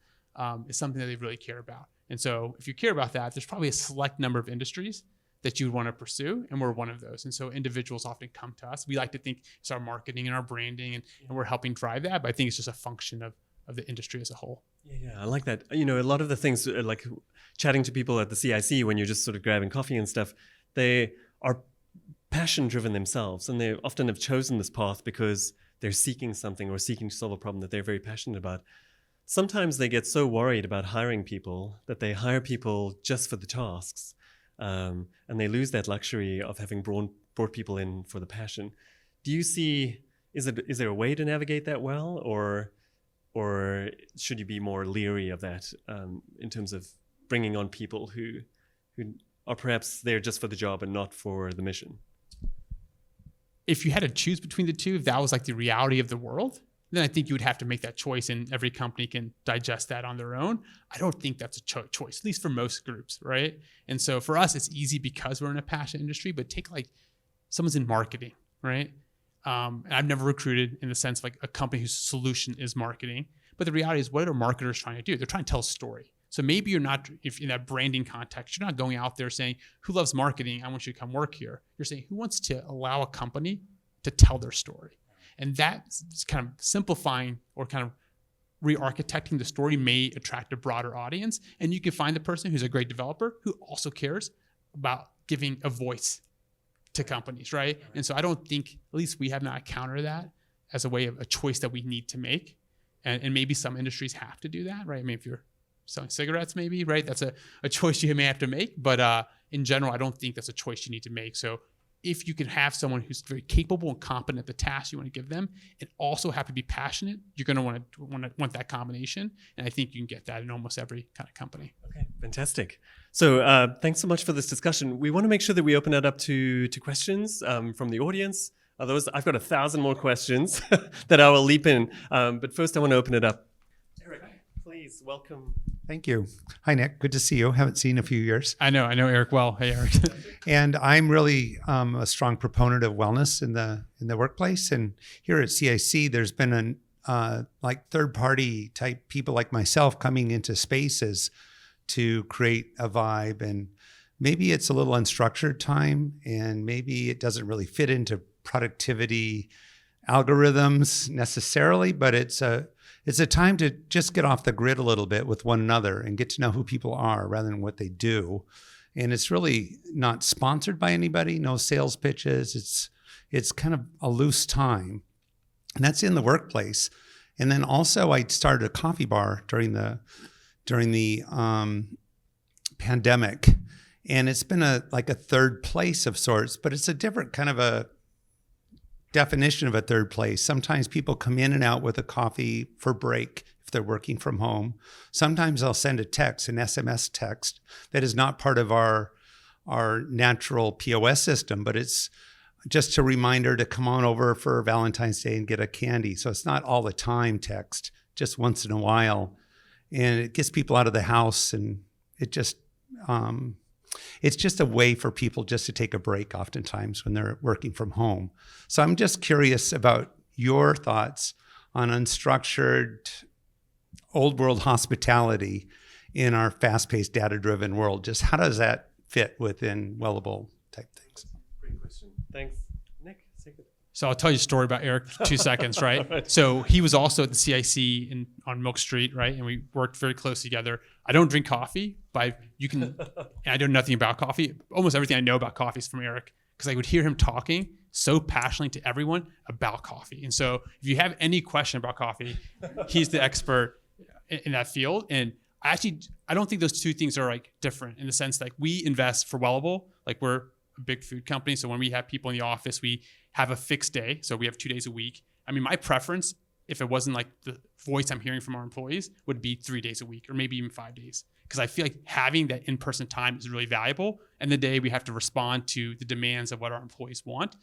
is something that they really care about. And so if you care about that, there's probably a select number of industries that you would want to pursue, and we're one of those. And so individuals often come to us. We like to think it's our marketing and our branding, and we're helping drive that, but I think it's just a function of the industry as a whole. Yeah, I like that. A lot of the things, like chatting to people at the CIC when you're just sort of grabbing coffee and stuff, they are passion-driven themselves, and they often have chosen this path because they're seeking something or seeking to solve a problem that they're very passionate about. Sometimes they get so worried about hiring people that they hire people just for the tasks. And they lose that luxury of having brought people in for the passion. Do you see, is there a way to navigate that well, or should you be more leery of that in terms of bringing on people who are perhaps there just for the job and not for the mission? If you had to choose between the two, if that was like the reality of the world, then I think you would have to make that choice, and every company can digest that on their own. I don't think that's a choice, at least for most groups, right? And so for us, it's easy because we're in a passion industry, but take like someone's in marketing, right? And I've never recruited in the sense of like a company whose solution is marketing, but the reality is, what are marketers trying to do? They're trying to tell a story. So maybe you're not, if in that branding context, you're not going out there saying, who loves marketing? I want you to come work here. You're saying, who wants to allow a company to tell their story? And that's kind of simplifying or kind of re-architecting the story may attract a broader audience. And you can find the person who's a great developer who also cares, about giving a voice to companies, right? And so I don't think, at least we have not encountered that as a way of a choice that we need to make. And maybe some industries have to do that, right? I mean, if you're selling cigarettes, maybe, right? That's a choice you may have to make. But in general, I don't think that's a choice you need to make. So if you can have someone who's very capable and competent at the task you want to give them, and also have to be passionate, you're going to want that combination. And I think you can get that in almost every kind of company. Okay, fantastic. So thanks so much for this discussion. We want to make sure that we open it up to questions from the audience. Otherwise, I've got 1,000 more questions that I will leap in. But first, I want to open it up. Eric, please welcome. Thank you. Hi, Nick. Good to see you. Haven't seen in a few years. I know Eric well. Hey, Eric. And I'm really a strong proponent of wellness in the workplace. And here at CIC, there's been like third-party type people like myself coming into spaces to create a vibe. And maybe it's a little unstructured time, and maybe it doesn't really fit into productivity algorithms necessarily, but it's a time to just get off the grid a little bit with one another and get to know who people are rather than what they do. And it's really not sponsored by anybody, no sales pitches. It's kind of a loose time. And that's in the workplace. And then also I started a coffee bar during the pandemic. And it's been like a third place of sorts, but it's a different kind of a definition of a third place. Sometimes people come in and out with a coffee for break if they're working from home. Sometimes I'll send a text, an SMS text that is not part of our natural POS system, but it's just a reminder to come on over for Valentine's Day and get a candy. So it's not all the time text, just once in a while. And it gets people out of the house, and it just it's just a way for people just to take a break oftentimes when they're working from home. So I'm just curious about your thoughts on unstructured old world hospitality in our fast-paced data-driven world. Just how does that fit within Wellable type things? Great question. Thanks. Nick, take it. So I'll tell you a story about Eric for 2 seconds, right? So he was also at the CIC on Milk Street, right? And we worked very close together. I don't drink coffee, but I know nothing about coffee. Almost everything I know about coffee is from Eric, because I would hear him talking so passionately to everyone about coffee. And so if you have any question about coffee, he's the expert in that field. And I don't think those two things are like different in the sense like we invest for Wellable, like we're a big food company. So when we have people in the office, we have a fixed day. So we have 2 days a week. I mean, my preference, if it wasn't like the voice I'm hearing from our employees, would be 3 days a week or maybe even 5 days. Because I feel like having that in-person time is really valuable. And the day we have to respond to the demands of what our employees want.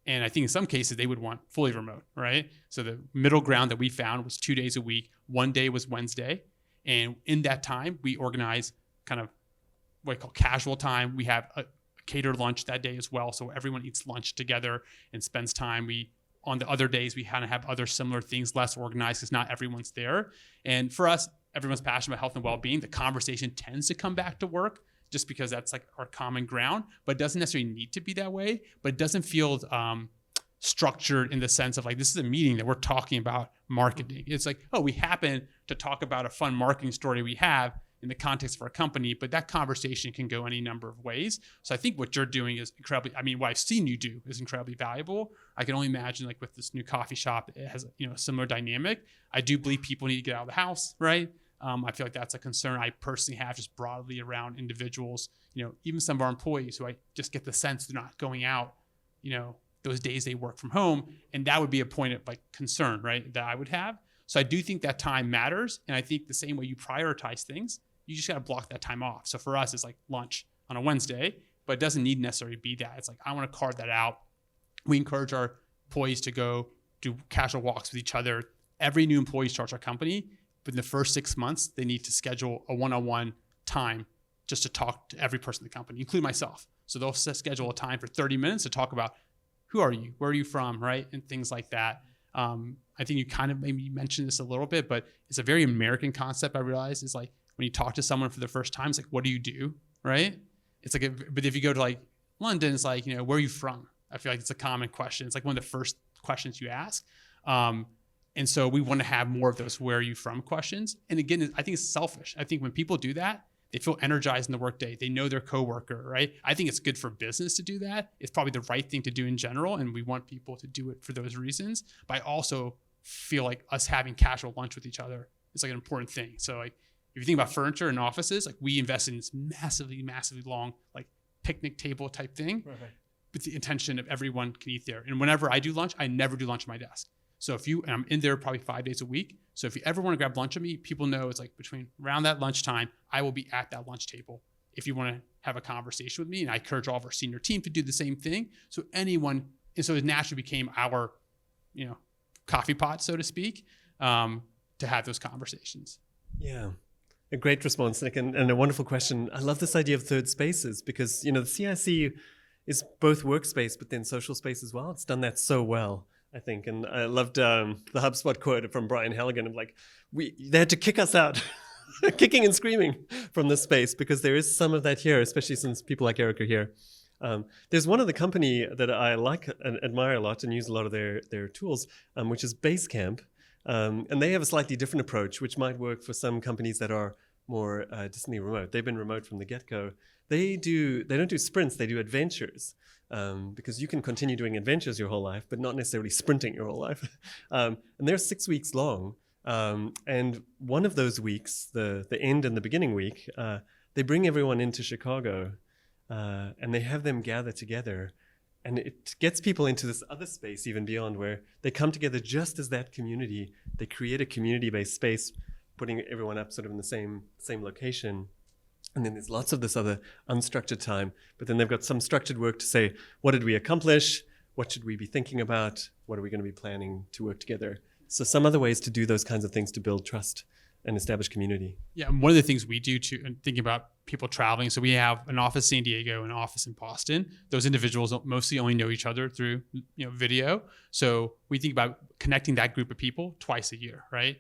And I think in some cases they would want fully remote, right? So the middle ground that we found was 2 days a week. 1 day was Wednesday. And in that time, we organize kind of what I call casual time. We have a catered lunch that day as well. So everyone eats lunch together and spends time. On the other days, we kind of have other similar things, less organized because not everyone's there. And for us, everyone's passionate about health and well-being. The conversation tends to come back to work just because that's like our common ground, but it doesn't necessarily need to be that way. But it doesn't feel structured in the sense of like, this is a meeting that we're talking about marketing. It's like, oh, we happen to talk about a fun marketing story we have in the context of our company, but that conversation can go any number of ways. So I think what you're doing is what I've seen you do is incredibly valuable. I can only imagine like with this new coffee shop, it has a similar dynamic. I do believe people need to get out of the house, right? I feel like that's a concern I personally have just broadly around individuals, even some of our employees who I just get the sense they're not going out, those days they work from home. And that would be a point of like concern, right? That I would have. So I do think that time matters. And I think the same way you prioritize things, you just got to block that time off. So for us, it's like lunch on a Wednesday, but it doesn't need necessarily be that. It's like, I want to carve that out. We encourage our employees to go do casual walks with each other. Every new employee starts our company, but in the first 6 months, they need to schedule a one-on-one time just to talk to every person in the company, including myself. So they'll schedule a time for 30 minutes to talk about who are you, where are you from, right? And things like that. I think you kind of maybe mentioned this a little bit, but it's a very American concept I realize is like, when you talk to someone for the first time, it's like, what do you do, right? It's like, but if you go to like London, it's like, where are you from? I feel like it's a common question. It's like one of the first questions you ask. And so we want to have more of those where are you from questions. And again, I think it's selfish. I think when people do that, They feel energized in the workday. They know their coworker, right? I think it's good for business to do that. It's probably the right thing to do in general, and we want people to do it for those reasons. But I also feel like us having casual lunch with each other is like an important thing. So like if you think about furniture and offices, like we invest in this massively, massively long like picnic table type thing with the intention of everyone can eat there. And whenever I do lunch, I never do lunch at my desk. So and I'm in there probably 5 days a week. So if you ever want to grab lunch with me, people know it's like between around that lunchtime, I will be at that lunch table. If you want to have a conversation with me, and I encourage all of our senior team to do the same thing. So and so it naturally became our, coffee pot, so to speak, to have those conversations. Yeah. A great response, Nick, and a wonderful question. I love this idea of third spaces because, the CIC is both workspace, but then social space as well. It's done that so well, I think. And I loved the HubSpot quote from Brian Halligan of like, they had to kick us out, kicking and screaming from the space because there is some of that here, especially since people like Eric are here. There's one other company that I like and admire a lot and use a lot of their tools, which is Basecamp. And they have a slightly different approach, which might work for some companies that are more distantly remote. They've been remote from the get-go. They don't do sprints, they do adventures. Because you can continue doing adventures your whole life, but not necessarily sprinting your whole life. And they're 6 weeks long. And one of those weeks, the end and the beginning week, they bring everyone into Chicago and they have them gather together. And it gets people into this other space even beyond where they come together just as that community. They create a community-based space, putting everyone up sort of in the same location. And then there's lots of this other unstructured time. But then they've got some structured work to say, what did we accomplish? What should we be thinking about? What are we going to be planning to work together? So some other ways to do those kinds of things to build trust and establish community. Yeah, and one of the things we do and thinking about people traveling, so we have an office in San Diego, an office in Boston. Those individuals mostly only know each other through video. So we think about connecting that group of people twice a year, right?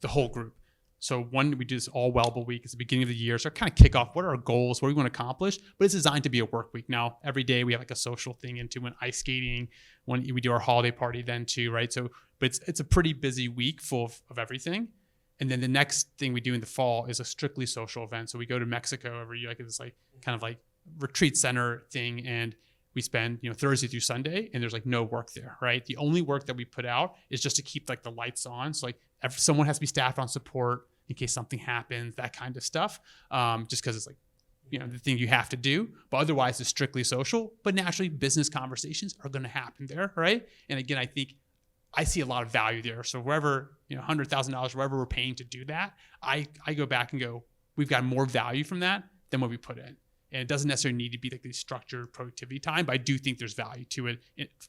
The whole group. So we do this all Wellable week. It's the beginning of the year. So kind of kick off, what are our goals? What do we want to accomplish? But it's designed to be a work week. Now, every day we have like a social thing into when ice skating, when we do our holiday party then too, right? So, but it's a pretty busy week full of everything. And then the next thing we do in the fall is a strictly social event. So we go to Mexico every year, like this like kind of like retreat center thing. And we spend, Thursday through Sunday, and there's like no work there, right? The only work that we put out is just to keep like the lights on. So like someone has to be staffed on support in case something happens, that kind of stuff. Just because it's like, the thing you have to do, but otherwise it's strictly social, but naturally business conversations are going to happen there, right? And again, I think I see a lot of value there. So wherever, $100,000, wherever we're paying to do that, I go back and go, we've got more value from that than what we put in. And it doesn't necessarily need to be like the structured productivity time, but I do think there's value to it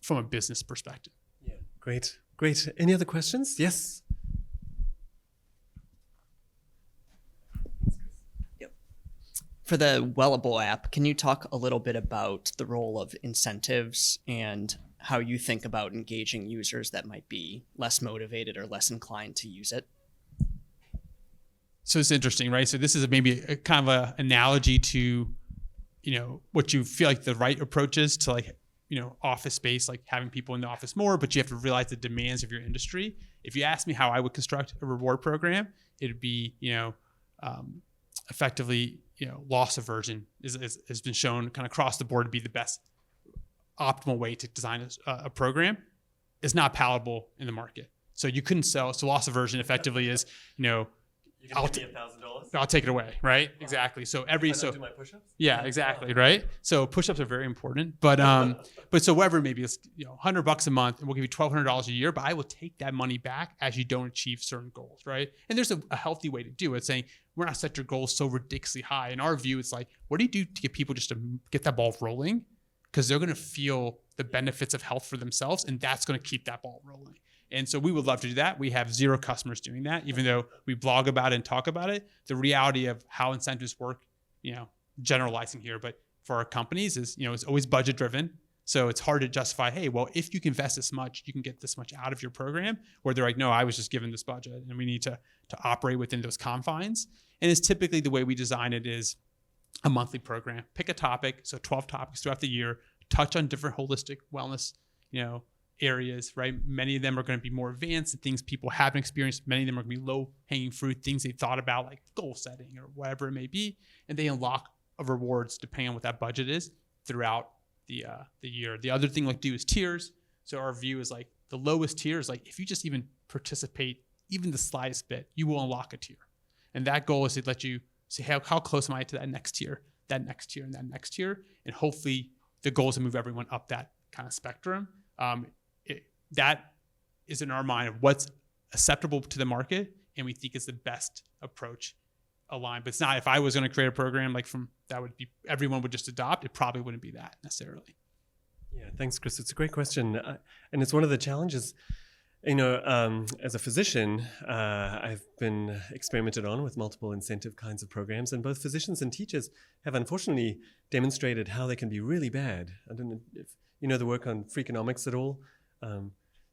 from a business perspective. Yeah, great. Any other questions? Yes. For the Wellable app, can you talk a little bit about the role of incentives and how you think about engaging users that might be less motivated or less inclined to use it? So it's interesting, right? So this is maybe a kind of an analogy to, what you feel like the right approach is to like, office space, like having people in the office more, but you have to realize the demands of your industry. If you ask me how I would construct a reward program, it'd be, effectively, loss aversion has been shown kind of across the board to be the best optimal way to design a program. It's not palatable in the market. So you couldn't sell. So loss aversion effectively is, You can give me $1,000. I'll take it away, right? Exactly. So do my push-ups? yeah, exactly, right? So push-ups are very important, but so whatever, maybe it's $100 a month, and we'll give you $1,200 a year, but I will take that money back as you don't achieve certain goals, right? And there's a healthy way to do it, saying we're not set your goals so ridiculously high. In our view, it's like, what do you do to get people just to get that ball rolling? Because they're going to feel the benefits of health for themselves, and that's going to keep that ball rolling. And so we would love to do that. We have 0 customers doing that, even though we blog about it and talk about it. The reality of how incentives work, generalizing here, but for our companies is, it's always budget driven. So it's hard to justify, hey, well, if you can invest this much, you can get this much out of your program, where they're like, no, I was just given this budget and we need to operate within those confines. And it's typically the way we design it is a monthly program. Pick a topic, so 12 topics throughout the year, touch on different holistic wellness, areas, right? Many of them are going to be more advanced and things people haven't experienced. Many of them are going to be low hanging fruit, things they thought about like goal setting or whatever it may be. And they unlock rewards depending on what that budget is throughout the year. The other thing like do is tiers. So our view is like the lowest tier is like, if you just even participate even the slightest bit, you will unlock a tier. And that goal is to let you say, how close am I to that next tier, and that next tier? And hopefully the goal is to move everyone up that kind of spectrum. That is in our mind of what's acceptable to the market, and we think is the best approach aligned. But it's not, if I was going to create a program like that would be, everyone would just adopt, it probably wouldn't be that necessarily. Yeah, thanks, Chris. It's a great question. And it's one of the challenges, as a physician, I've been experimented on with multiple incentive kinds of programs, and both physicians and teachers have unfortunately demonstrated how they can be really bad. I don't know if you know the work on Freakonomics at all,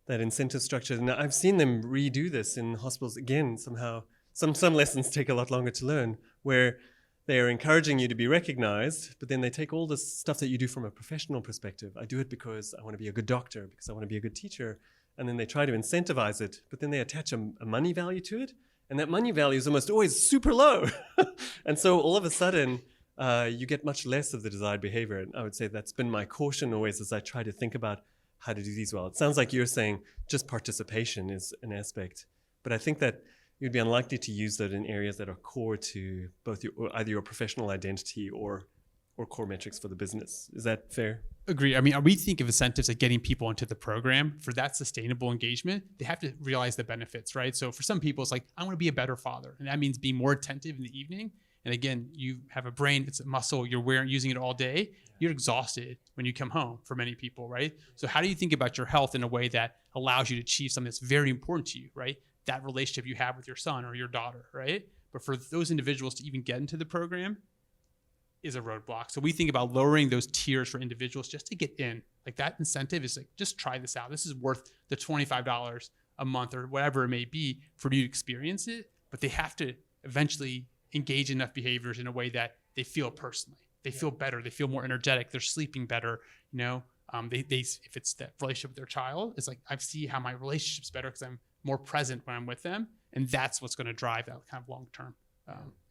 that incentive structure. And I've seen them redo this in hospitals again somehow. Some lessons take a lot longer to learn, where they are encouraging you to be recognized, but then they take all this stuff that you do from a professional perspective. I do it because I want to be a good doctor, because I want to be a good teacher. And then they try to incentivize it, but then they attach a money value to it. And that money value is almost always super low. And so all of a sudden, you get much less of the desired behavior. And I would say that's been my caution always as I try to think about how to do these well. It sounds like you're saying just participation is an aspect, but I think that you'd be unlikely to use that in areas that are core to both either your professional identity or core metrics for the business. Is that fair? Agree. I mean, we think of incentives like getting people into the program for that sustainable engagement. They have to realize the benefits, right? So for some people, it's like, I want to be a better father. And that means being more attentive in the evening. And again, you have a brain, it's a muscle, you're using it all day. You're exhausted when you come home for many people, right? So how do you think about your health in a way that allows you to achieve something that's very important to you, right? That relationship you have with your son or your daughter, right? But for those individuals to even get into the program is a roadblock. So we think about lowering those tiers for individuals just to get in. Like that incentive is like, just try this out. This is worth the $25 a month or whatever it may be for you to experience it. But they have to eventually engage enough behaviors in a way that they feel personally. They feel better. They feel more energetic. They're sleeping better. If it's that relationship with their child, it's like, I see how my relationship's better because I'm more present when I'm with them. And that's what's going to drive that kind of long-term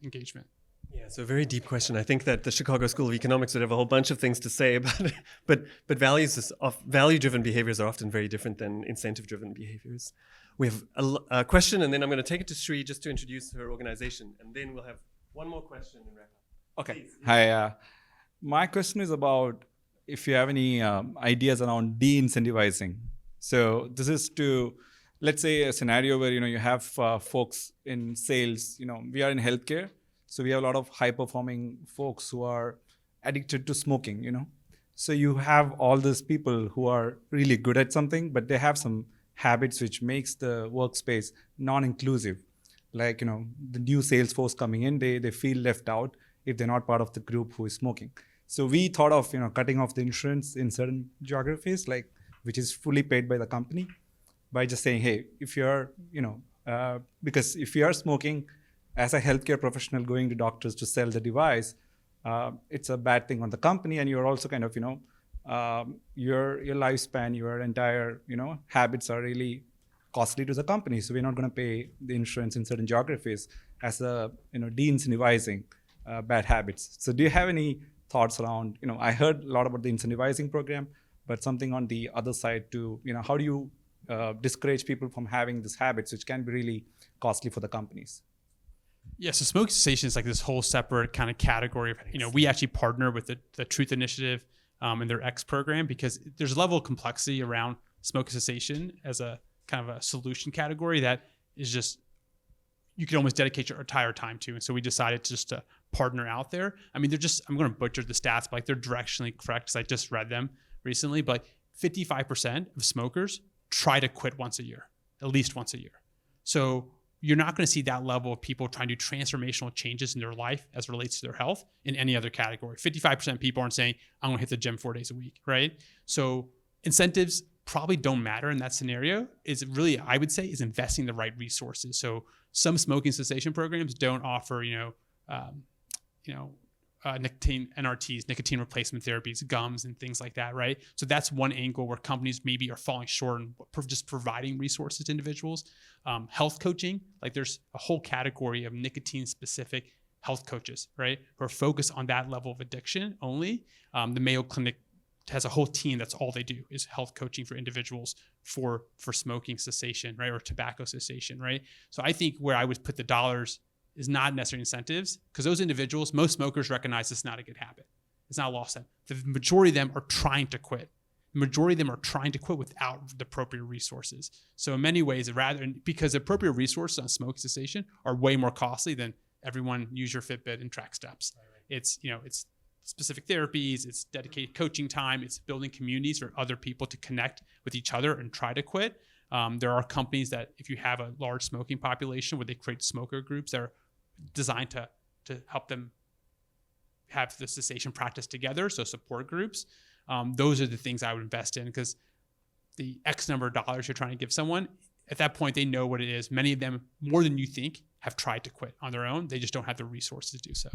engagement. Yeah, so a very deep question. I think that the Chicago School of Economics would have a whole bunch of things to say about it, but value-driven behaviors are often very different than incentive-driven behaviors. We have a question, and then I'm going to take it to Sri just to introduce her organization, and then we'll have one more question and wrap up. Okay. Please. Hi. My question is about if you have any ideas around de-incentivizing. So this is to, let's say, a scenario where you have folks in sales. We are in healthcare. So we have a lot of high-performing folks who are addicted to smoking, So you have all these people who are really good at something, but they have some habits which makes the workspace non-inclusive. Like, the new sales force coming in, they feel left out if they're not part of the group who is smoking. So we thought of, cutting off the insurance in certain geographies, like which is fully paid by the company, by just saying, hey, if you're, because if you are smoking, as a healthcare professional going to doctors to sell the device, it's a bad thing on the company, and you're also kind of, your lifespan, your entire, habits are really costly to the company. So we're not going to pay the insurance in certain geographies as a, de-incentivizing bad habits. So do you have any thoughts around, I heard a lot about the incentivizing program, but something on the other side too, how do you discourage people from having these habits, which can be really costly for the companies? Yeah, so smoke cessation is like this whole separate kind of category of, we actually partner with the Truth Initiative and their X program because there's a level of complexity around smoke cessation as a kind of a solution category that is just, you can almost dedicate your entire time to. And so we decided just to partner out there. I mean, I'm going to butcher the stats, but like they're directionally correct because I just read them recently, but 55% of smokers try to quit once a year, at least once a year. So you're not going to see that level of people trying to do transformational changes in their life as it relates to their health in any other category. 55% of people aren't saying, I'm going to hit the gym 4 days a week, right? So incentives probably don't matter in that scenario. Is really, I would say, is investing the right resources. So some smoking cessation programs don't offer, nicotine NRTs, nicotine replacement therapies, gums, and things like that, right? So that's one angle where companies maybe are falling short in just providing resources to individuals. Health coaching, like there's a whole category of nicotine-specific health coaches, right, who are focused on that level of addiction only. The Mayo Clinic has a whole team that's all they do is health coaching for individuals for smoking cessation, right, or tobacco cessation, right? So I think where I would put the dollars is not necessarily incentives, because those individuals, most smokers recognize it's not a good habit. It's not a lost habit. The majority of them are trying to quit. The majority of them are trying to quit without the appropriate resources. So in many ways, because appropriate resources on smoking cessation are way more costly than everyone use your Fitbit and track steps. It's specific therapies, it's dedicated coaching time, it's building communities for other people to connect with each other and try to quit. There are companies that, if you have a large smoking population, where they create smoker groups that are designed to help them have the cessation practice together, so support groups. Those are the things I would invest in, because the X number of dollars you're trying to give someone, at that point they know what it is. Many of them, more than you think, have tried to quit on their own. They just don't have the resources to do so.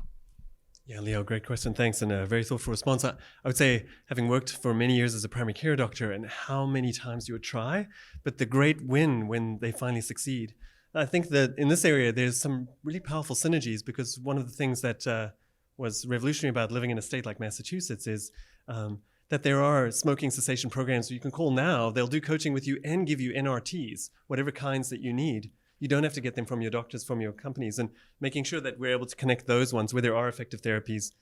Yeah, Leo, great question. Thanks. And a very thoughtful response. I would say, having worked for many years as a primary care doctor, and how many times you would try, but the great win when they finally succeed. I think that in this area, there's some really powerful synergies, because one of the things that was revolutionary about living in a state like Massachusetts is that there are smoking cessation programs you can call now. They'll do coaching with you and give you NRTs, whatever kinds that you need. You don't have to get them from your doctors, from your companies, and making sure that we're able to connect those ones where there are effective therapies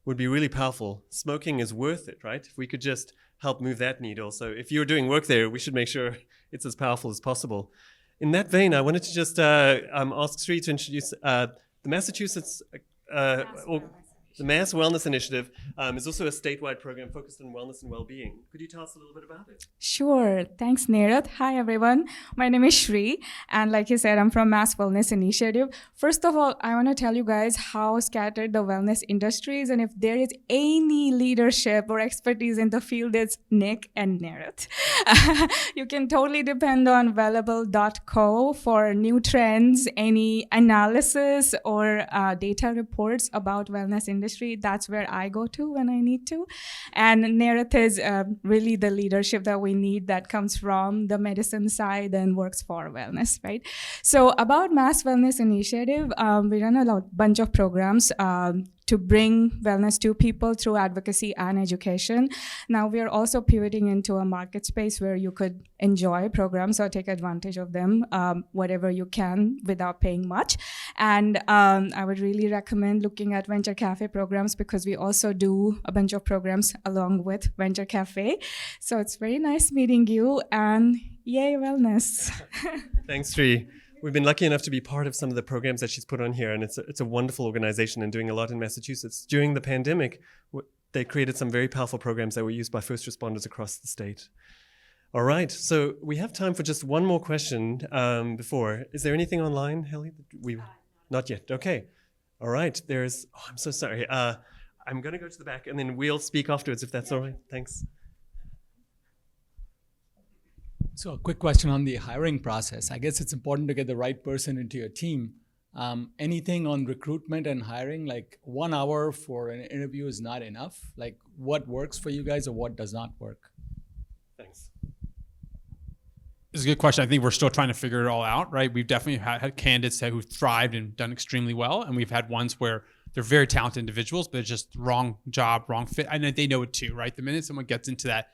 would be really powerful. Smoking is worth it, right? If we could just help move that needle. So if you're doing work there, we should make sure it's as powerful as possible. In that vein, I wanted to just ask Sri to introduce the Massachusetts, the Mass Wellness Initiative is also a statewide program focused on wellness and well-being. Could you tell us a little bit about it? Sure. Thanks, Narath. Hi, everyone. My name is Shri, and like you said, I'm from Mass Wellness Initiative. First of all, I want to tell you guys how scattered the wellness industry is, and if there is any leadership or expertise in the field, it's Nick and Narath. You can totally depend on Wellable.co for new trends, any analysis or data reports about wellness industry. That's where I go to when I need to. And Narath is really the leadership that we need, that comes from the medicine side and works for wellness, right? So about Mass Wellness Initiative, we run a bunch of programs to bring wellness to people through advocacy and education. Now we are also pivoting into a market space where you could enjoy programs or take advantage of them, whatever you can without paying much. And I would really recommend looking at Venture Cafe programs, because we also do a bunch of programs along with Venture Cafe. So it's very nice meeting you, and yay wellness. Thanks, Sri. We've been lucky enough to be part of some of the programs that she's put on here, and it's a wonderful organization and doing a lot in Massachusetts. During the pandemic, they created some very powerful programs that were used by first responders across the state. All right, so we have time for just one more question before. Is there anything online, Helly? Not yet. Okay. All right. I'm so sorry. I'm going to go to the back, and then we'll speak afterwards, if that's all right. Thanks. So a quick question on the hiring process. I guess it's important to get the right person into your team. Anything on recruitment and hiring, like 1 hour for an interview is not enough? Like, what works for you guys or what does not work? Thanks. It's a good question. I think we're still trying to figure it all out, right? We've definitely had candidates who've thrived and done extremely well, and we've had ones where they're very talented individuals, but it's just wrong job, wrong fit. And they know it too, right? The minute someone gets into that,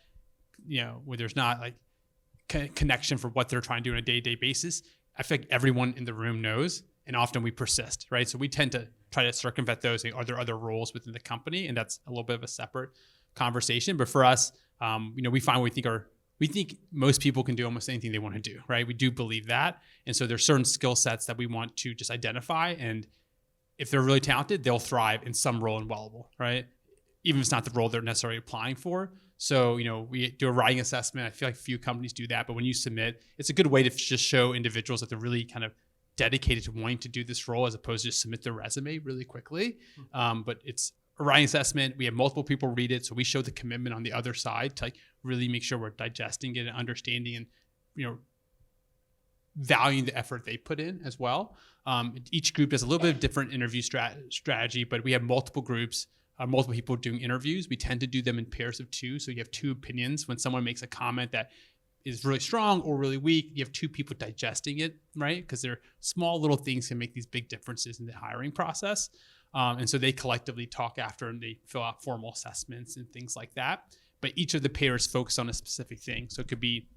where there's not like connection for what they're trying to do on a day-to-day basis, I feel like everyone in the room knows, and often we persist, right? So we tend to try to circumvent those. Are there other roles within the company? And that's a little bit of a separate conversation. But for us, we find we think most people can do almost anything they want to do, right? We do believe that. And so there's certain skill sets that we want to just identify. And if they're really talented, they'll thrive in some role in Wellable, right? Even if it's not the role they're necessarily applying for. So, we do a writing assessment. I feel like few companies do that, but when you submit, it's a good way to just show individuals that they're really kind of dedicated to wanting to do this role, as opposed to just submit their resume really quickly. But it's a writing assessment. We have multiple people read it. So we show the commitment on the other side to really make sure we're digesting it and understanding and, valuing the effort they put in as well. Each group has a little bit of different interview strategy, but we have multiple groups. multiple people doing interviews. We tend to do them in pairs of two. So you have two opinions. When someone makes a comment that is really strong or really weak, you have two people digesting it, right? Because they're small little things can make these big differences in the hiring process. And so they collectively talk after and they fill out formal assessments and things like that. But each of the pairs focus on a specific thing. So it could be,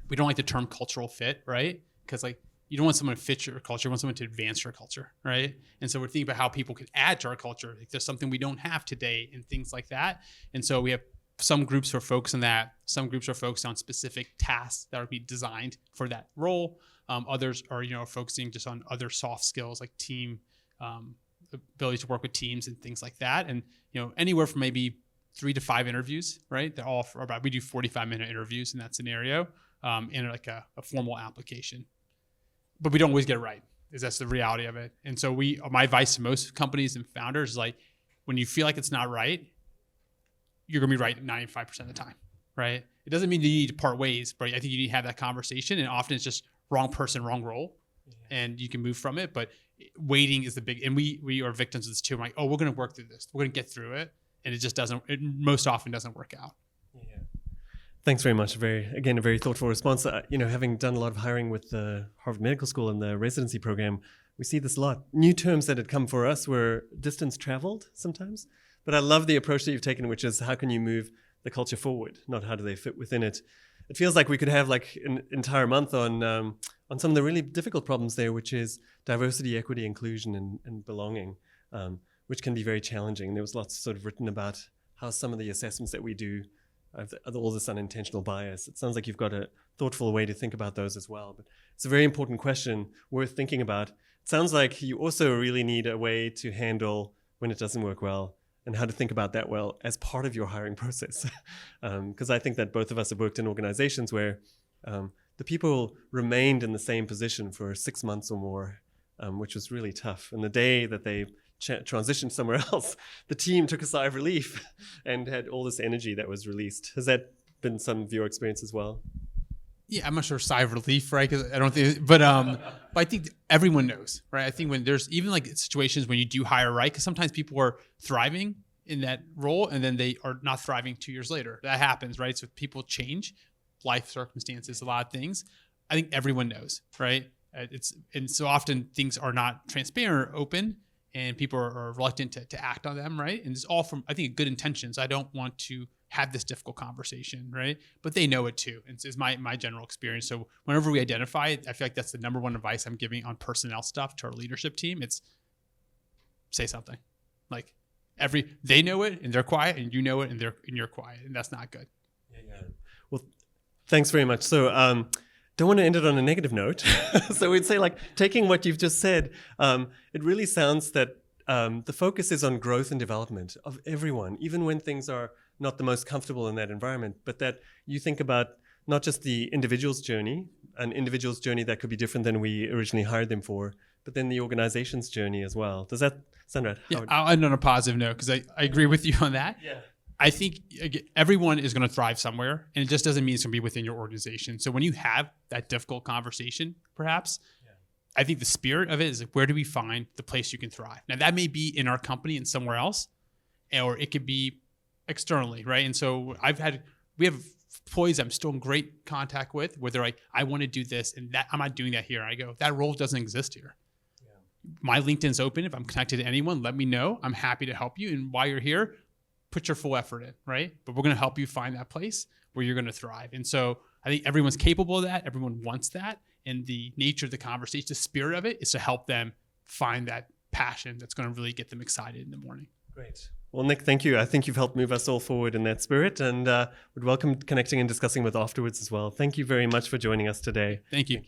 we don't like the term cultural fit, right? Because like you don't want someone to fit your culture, you want someone to advance your culture, right? And so we're thinking about how people can add to our culture. Like there's something we don't have today and things like that. And so we have some groups are focused on that. Some groups are focused on specific tasks that will be designed for that role. Others are, focusing just on other soft skills like team, ability to work with teams and things like that. And, anywhere from maybe 3 to 5 interviews, right? They're all we do 45-minute interviews in that scenario, in like a formal application. But we don't always get it right. That's the reality of it. And so my advice to most companies and founders is like, when you feel like it's not right, you're going to be right 95% of the time, right? It doesn't mean that you need to part ways, but I think you need to have that conversation. And often it's just wrong person, wrong role, and you can move from it. But waiting is the big, and we are victims of this too. I'm like, we're going to work through this. We're going to get through it. And it most often doesn't work out. Yeah. Thanks very much. A very thoughtful response. Having done a lot of hiring with the Harvard Medical School and the residency program, we see this a lot. New terms that had come for us were distance traveled sometimes. But I love the approach that you've taken, which is how can you move the culture forward, not how do they fit within it. It feels like we could have like an entire month on some of the really difficult problems there, which is diversity, equity, inclusion, and belonging, which can be very challenging. There was lots sort of written about how some of the assessments that we do have all this unintentional bias. It sounds like you've got a thoughtful way to think about those as well. But it's a very important question worth thinking about. It sounds like you also really need a way to handle when it doesn't work well, and how to think about that well as part of your hiring process. Because I think that both of us have worked in organizations where the people remained in the same position for 6 months or more, which was really tough. And the day that they transitioned somewhere else, the team took a sigh of relief and had all this energy that was released. Has that been some of your experience as well? Yeah, I'm not sure sigh of relief, right? Because I don't think, but I think everyone knows, right? I think when there's even like situations when you do hire right, because sometimes people are thriving in that role and then they are not thriving 2 years later. That happens, right? So people change, life circumstances, a lot of things. I think everyone knows, right? And so often things are not transparent or open, and people are reluctant to act on them, right? And it's all from, I think, good intentions. I don't want to have this difficult conversation, right? But they know it too. It's my general experience. So whenever we identify it, I feel like that's the number one advice I'm giving on personnel stuff to our leadership team. It's say something. Like they know it and they're quiet, and you know it and you're quiet, and that's not good. Yeah. Well, thanks very much. So don't want to end it on a negative note. So we'd say, like, taking what you've just said, it really sounds that the focus is on growth and development of everyone, even when things are not the most comfortable in that environment, but that you think about not just the individual's journey, an individual's journey that could be different than we originally hired them for, but then the organization's journey as well. Does that sound right? Yeah, I'll end on a positive note because I agree with you on that. Yeah. I think everyone is going to thrive somewhere, and it just doesn't mean it's going to be within your organization. So when you have that difficult conversation, perhaps, I think the spirit of it is, where do we find the place you can thrive? Now, that may be in our company and somewhere else, or it could be externally, right? And so we have employees I'm still in great contact with, where they're like, I want to do this, and that I'm not doing that here. And I go, that role doesn't exist here. My LinkedIn's open. If I'm connected to anyone, let me know. I'm happy to help you. And while you're here, put your full effort in, right? But we're going to help you find that place where you're going to thrive. And so I think everyone's capable of that. Everyone wants that. And the nature of the conversation, the spirit of it, is to help them find that passion that's going to really get them excited in the morning. Great. Well, Nick, thank you. I think you've helped move us all forward in that spirit, and would welcome connecting and discussing with afterwards as well. Thank you very much for joining us today. Thank you.